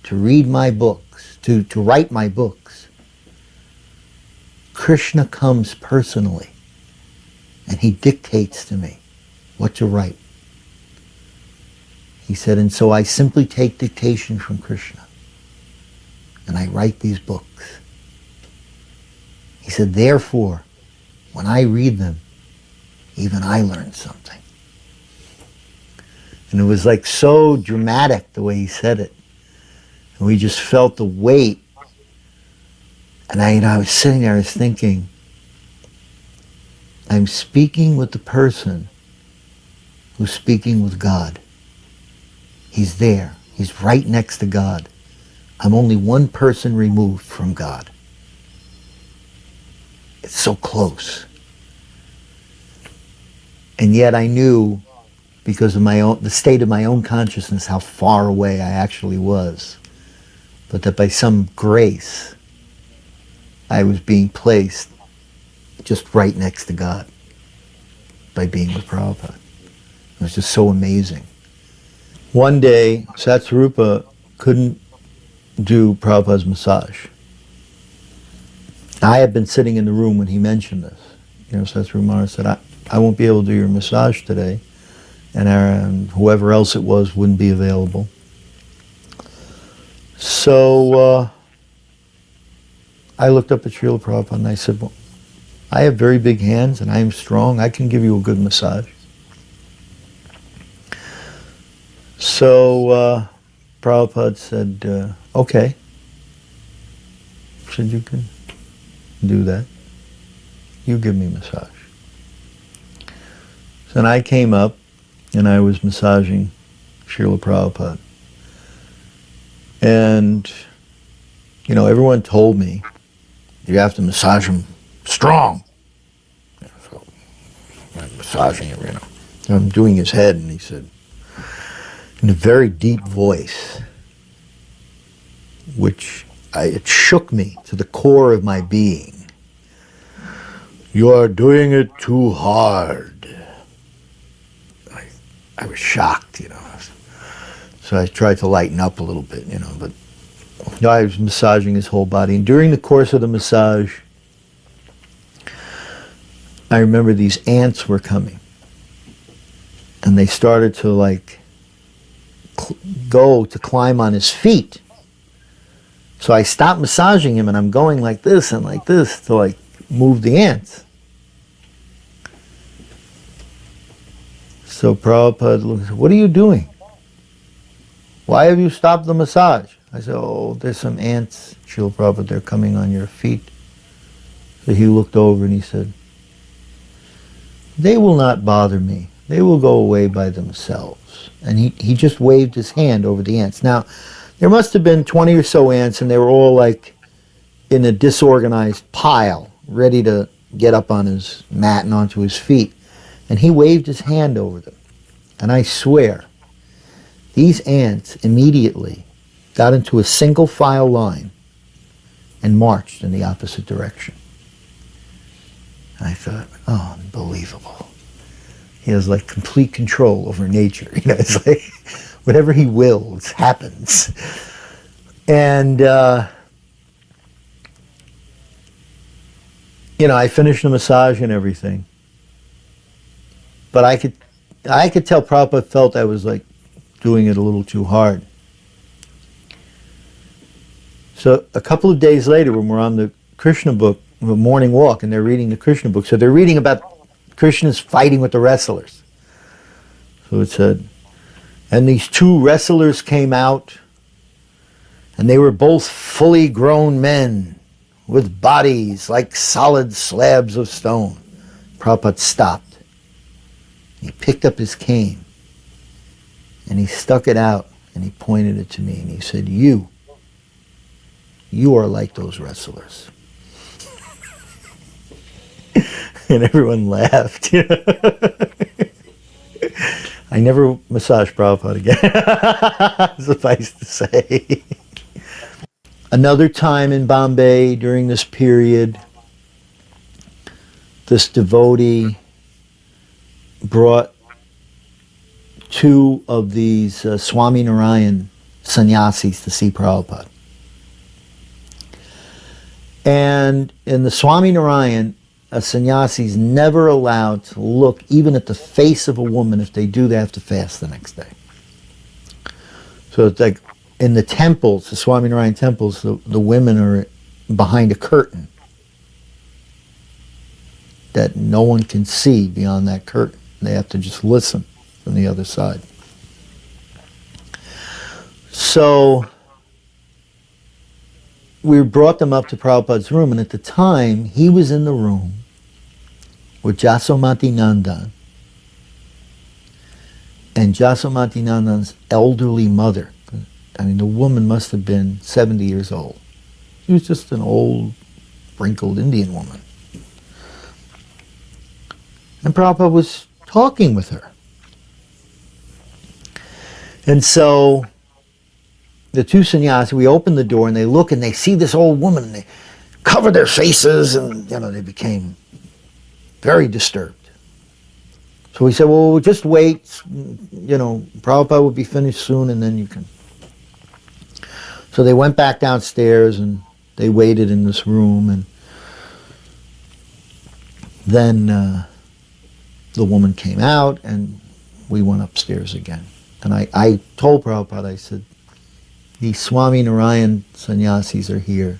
to read my books, to write my books, Krishna comes personally and he dictates to me what to write. He said, and so I simply take dictation from Krishna and I write these books. He said, therefore, when I read them, even I learn something. And it was like so dramatic the way he said it. And we just felt the weight. And I was sitting there, I was thinking, I'm speaking with the person who's speaking with God. He's there. He's right next to God. I'm only one person removed from God. It's so close. And yet I knew, because of the state of my own consciousness, how far away I actually was. But that by some grace, I was being placed just right next to God by being with Prabhupada. It was just so amazing. One day, Satsarupa couldn't do Prabhupada's massage. I had been sitting in the room when he mentioned this. Satsarupa Maharaj said, I won't be able to do your massage today, and whoever else it was wouldn't be available. So I looked up at Srila Prabhupada and I said, well, I have very big hands and I am strong. I can give you a good massage. So Prabhupada said, okay. He said, you can do that. You give me a massage. So then I came up and I was massaging Srila Prabhupada. And, everyone told me, you have to massage him strong. So I'm massaging him, I'm doing his head, and he said, in a very deep voice, which it shook me to the core of my being, "You are doing it too hard." I was shocked, So I tried to lighten up a little bit, but I was massaging his whole body. And during the course of the massage, I remember these ants were coming. And they started to go to climb on his feet. So I stopped massaging him and I'm going like this and like this to move the ants. So Prabhupada looked and said, "What are you doing? Why have you stopped the massage?" I said, "Oh, there's some ants, Srila Prabhupada, they're coming on your feet." So he looked over and he said, "They will not bother me. They will go away by themselves." And he just waved his hand over the ants. Now, there must have been 20 or so ants, and they were all in a disorganized pile, ready to get up on his mat and onto his feet. And he waved his hand over them. And I swear, these ants immediately got into a single file line and marched in the opposite direction. I thought, oh, unbelievable. He has complete control over nature. It's whatever he wills happens. And, I finished the massage and everything. But I could tell Prabhupada felt I was doing it a little too hard. So a couple of days later, when we're on the Krishna book, the morning walk, and they're reading the Krishna book, so they're reading about Krishna's fighting with the wrestlers. So it said, and these two wrestlers came out, and they were both fully grown men with bodies like solid slabs of stone. Prabhupada stopped. He picked up his cane and he stuck it out and he pointed it to me and he said, you are like those wrestlers." And everyone laughed. I never massaged Prabhupada again, suffice to say. Another time in Bombay during this period, this devotee brought two of these Swami Narayan sannyasis to see Prabhupada. And in the Swami Narayan, a sannyasi is never allowed to look even at the face of a woman. If they do, they have to fast the next day. So it's in the temples, the Swami Narayan temples, the women are behind a curtain that no one can see beyond that curtain. They have to just listen from the other side. So we brought them up to Prabhupada's room, and at the time, he was in the room with Jasomati Nandan and Jasomati Nandan's elderly mother. I mean, the woman must have been 70 years old. She was just an old, wrinkled Indian woman. And Prabhupada was talking with her. And so the two sannyasis, we opened the door and they look and they see this old woman and they cover their faces and, they became very disturbed. So we said, well, we'll just wait, Prabhupada will be finished soon and then you can. So they went back downstairs and they waited in this room, and then the woman came out and we went upstairs again. And I told Prabhupada, I said, the Swami Narayan sannyasis are here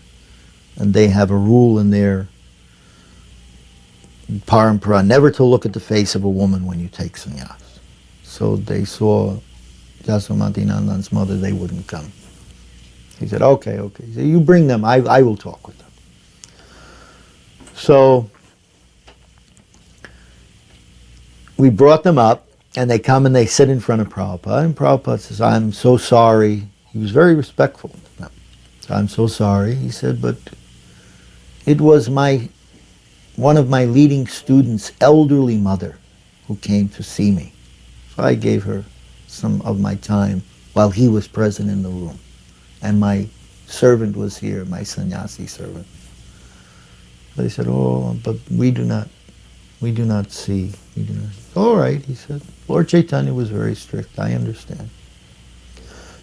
and they have a rule in their parampara never to look at the face of a woman when you take sannyas. So they saw Jasomati Nandan's mother, they wouldn't come. He said, okay. He said, you bring them, I will talk with them. So we brought them up, and they come and they sit in front of Prabhupada, and Prabhupada says, I'm so sorry. He was very respectful. I'm so sorry. He said, but it was one of my leading students' elderly mother who came to see me. So I gave her some of my time while he was present in the room. And my servant was here, my sannyasi servant. They said, oh, but we do not see. We do not. All right, he said. Lord Chaitanya was very strict. I understand.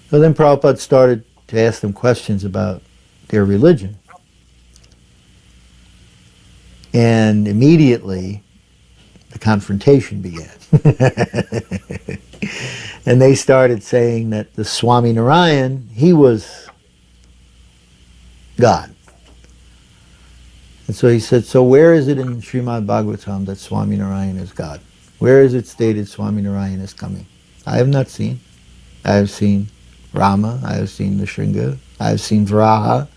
So then Prabhupada started to ask them questions about their religion. And immediately, the confrontation began. And they started saying that the Swami Narayan, he was God. And so he said, so where is it in Srimad Bhagavatam that Swami Narayan is God? Where is it stated Swami Narayan is coming? I have not seen. I have seen Rama, I have seen Nrsimha, I have seen Varaha,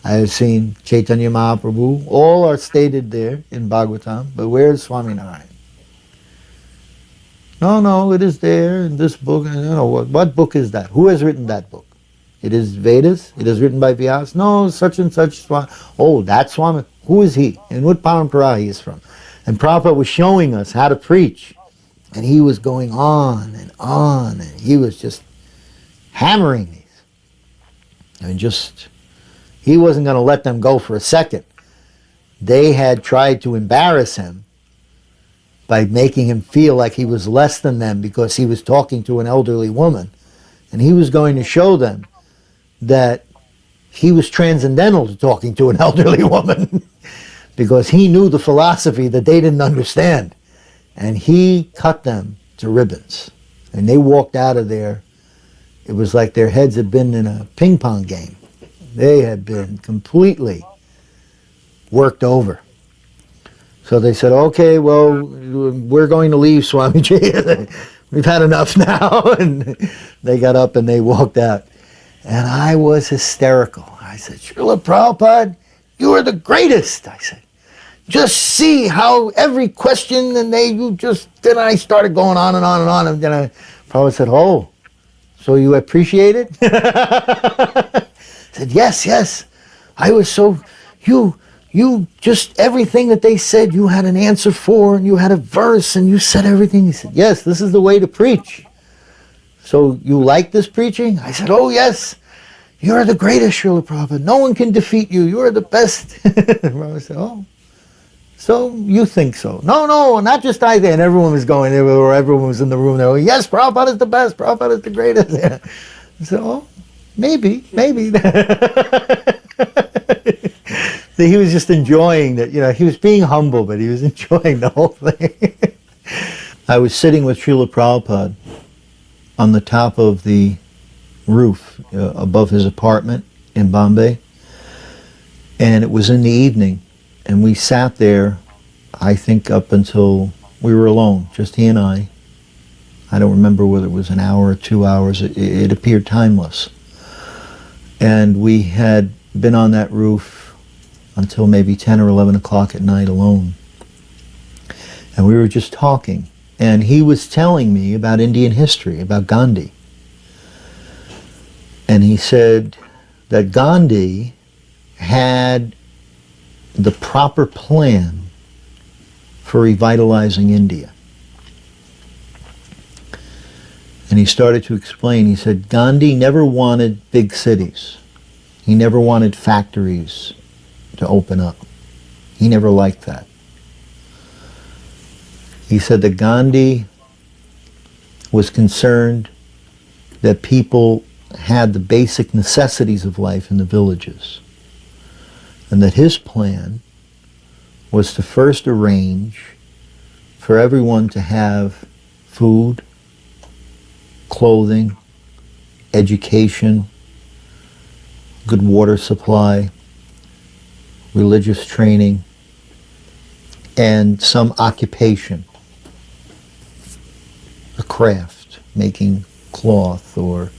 I have seen Chaitanya Mahaprabhu. All are stated there in Bhagavatam, but where is Swami Narayan? No, it is there in this book. I don't know, what book is that? Who has written that book? It is Vedas? It is written by Vyas? No, such and such Swami. Oh, that Swami. Who is he? And what parampara he is from? And Prabhupada was showing us how to preach. And he was going on, and he was just hammering these. I mean, he wasn't going to let them go for a second. They had tried to embarrass him by making him feel like he was less than them because he was talking to an elderly woman. And he was going to show them that he was transcendental to talking to an elderly woman because he knew the philosophy that they didn't understand. And he cut them to ribbons. And they walked out of there. It was like their heads had been in a ping pong game. They had been completely worked over. So they said, okay, well, we're going to leave, Swamiji. We've had enough now. And they got up and they walked out. And I was hysterical. I said, Srila Prabhupada, you are the greatest. I said, just see how every question, and then I started going on and on and on. And then Prabhupada said, oh, so you appreciate it? I said, yes. I was so, you just everything that they said, you had an answer for, and you had a verse, and you said everything. He said, yes, this is the way to preach. So you like this preaching? I said, oh, yes. You're the greatest, Srila Prabhupada. No one can defeat you. You're the best. Prabhupada said, oh, so you think so? No, not just I did. And everyone was going there, or everyone was in the room there. Yes, Prabhupada is the best. Prabhupada is the greatest. Yeah. I said, oh, maybe. So he was just enjoying that, he was being humble, but he was enjoying the whole thing. I was sitting with Srila Prabhupada on the top of the roof above his apartment in Bombay, and it was in the evening, and we sat there, I think up until we were alone, just he and I. I don't remember whether it was an hour or 2 hours. It appeared timeless. And we had been on that roof until maybe 10 or 11 o'clock at night alone. And we were just talking. And he was telling me about Indian history, about Gandhi. And he said that Gandhi had the proper plan for revitalizing India. And he started to explain. He said Gandhi never wanted big cities. He never wanted factories to open up. He never liked that. He said that Gandhi was concerned that people had the basic necessities of life in the villages. And that his plan was to first arrange for everyone to have food, clothing, education, good water supply, religious training, and some occupation, a craft, making cloth or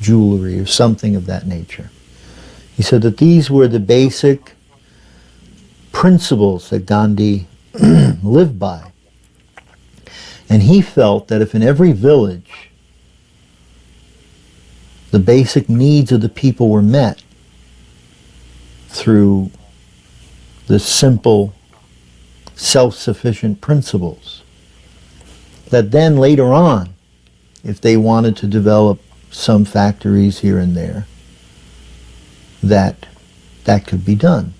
jewelry or something of that nature. He said that these were the basic principles that Gandhi lived by. And he felt that if in every village the basic needs of the people were met through the simple self-sufficient principles, that then later on, if they wanted to develop some factories here and there, that could be done.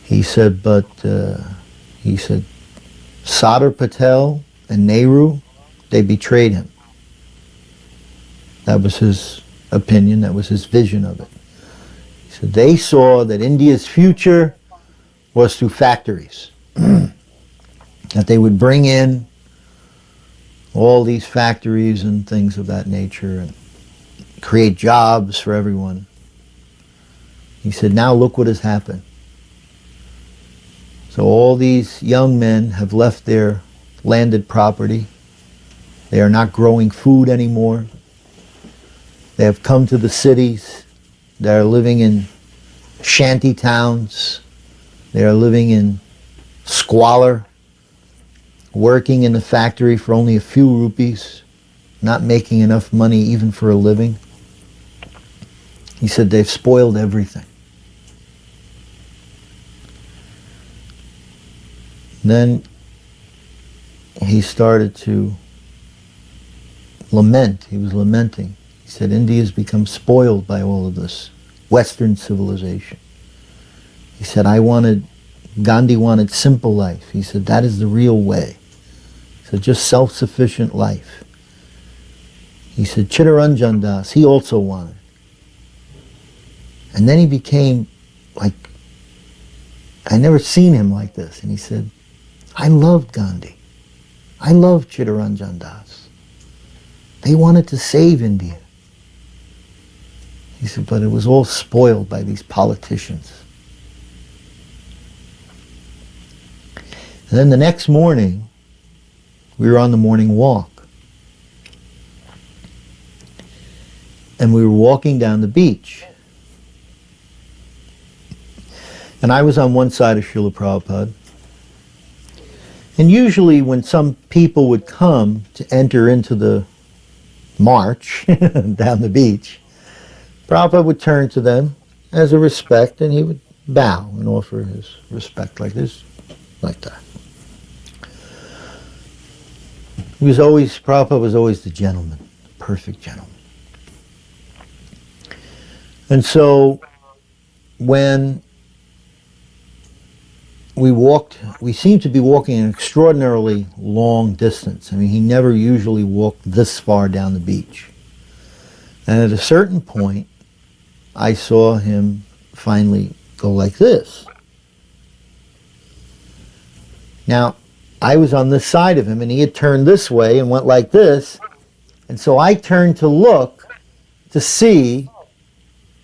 He said, but Sardar Patel and Nehru, they betrayed him. That was his opinion, that was his vision of it. He said they saw that India's future was through factories. That they would bring in all these factories and things of that nature and create jobs for everyone. He said, now look what has happened. So all these young men have left their landed property. They are not growing food anymore. They have come to the cities. They are living in shanty towns. They are living in squalor, working in the factory for only a few rupees, not making enough money even for a living. He said they've spoiled everything. Then he started to lament. He was lamenting. He said, India's become spoiled by all of this Western civilization. He said, Gandhi wanted simple life. He said, that is the real way. He said, just self-sufficient life. He said, Chittaranjan Das, he also wanted. And then he became like, I never seen him like this. And he said, I loved Gandhi. I loved Chittaranjan Das. They wanted to save India. He said, but it was all spoiled by these politicians. And then the next morning, we were on the morning walk. And we were walking down the beach. And I was on one side of Srila Prabhupada. And usually when some people would come to enter into the march down the beach, Prabhupada would turn to them as a respect and he would bow and offer his respect like this, like that. Prabhupada was always the gentleman, the perfect gentleman. And so when we seemed to be walking an extraordinarily long distance. I mean, he never usually walked this far down the beach. And at a certain point, I saw him finally go like this. Now, I was on this side of him, and he had turned this way and went like this. And so I turned to look to see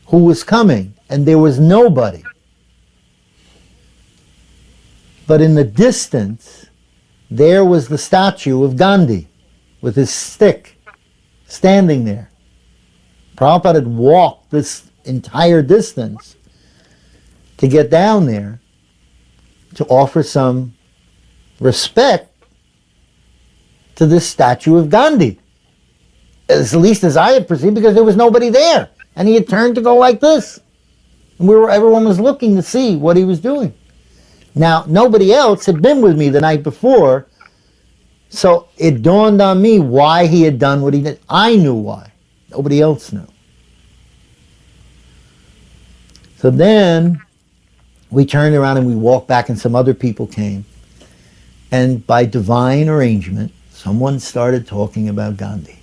who was coming, and there was nobody. But in the distance, there was the statue of Gandhi with his stick standing there. Prabhupada had walked this entire distance to get down there to offer some respect to this statue of Gandhi. At least as I had perceived, because there was nobody there. And he had turned to go like this. And everyone was looking to see what he was doing. Now, nobody else had been with me the night before, so it dawned on me why he had done what he did. I knew why. Nobody else knew. So then we turned around and we walked back and some other people came. And by divine arrangement, someone started talking about Gandhi.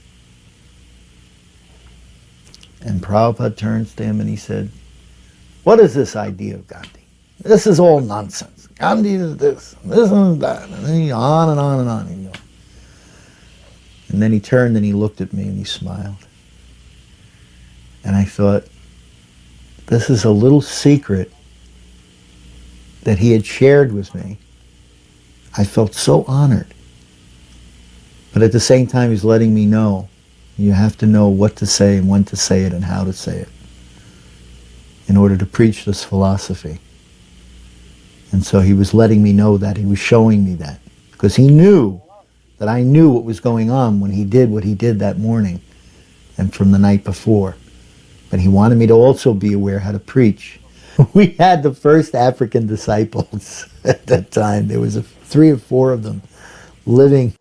And Prabhupada turns to him and he said, what is this idea of Gandhi? This is all nonsense. Gandhi is this and that. And then he on and on and on. And then he turned and he looked at me and he smiled. And I thought, this is a little secret that he had shared with me. I felt so honored. But at the same time, he's letting me know, you have to know what to say and when to say it and how to say it in order to preach this philosophy. And so he was letting me know that. He was showing me that. Because he knew that I knew what was going on when he did what he did that morning and from the night before. But he wanted me to also be aware how to preach. We had the first African disciples at that time. There was 3 or 4 of them living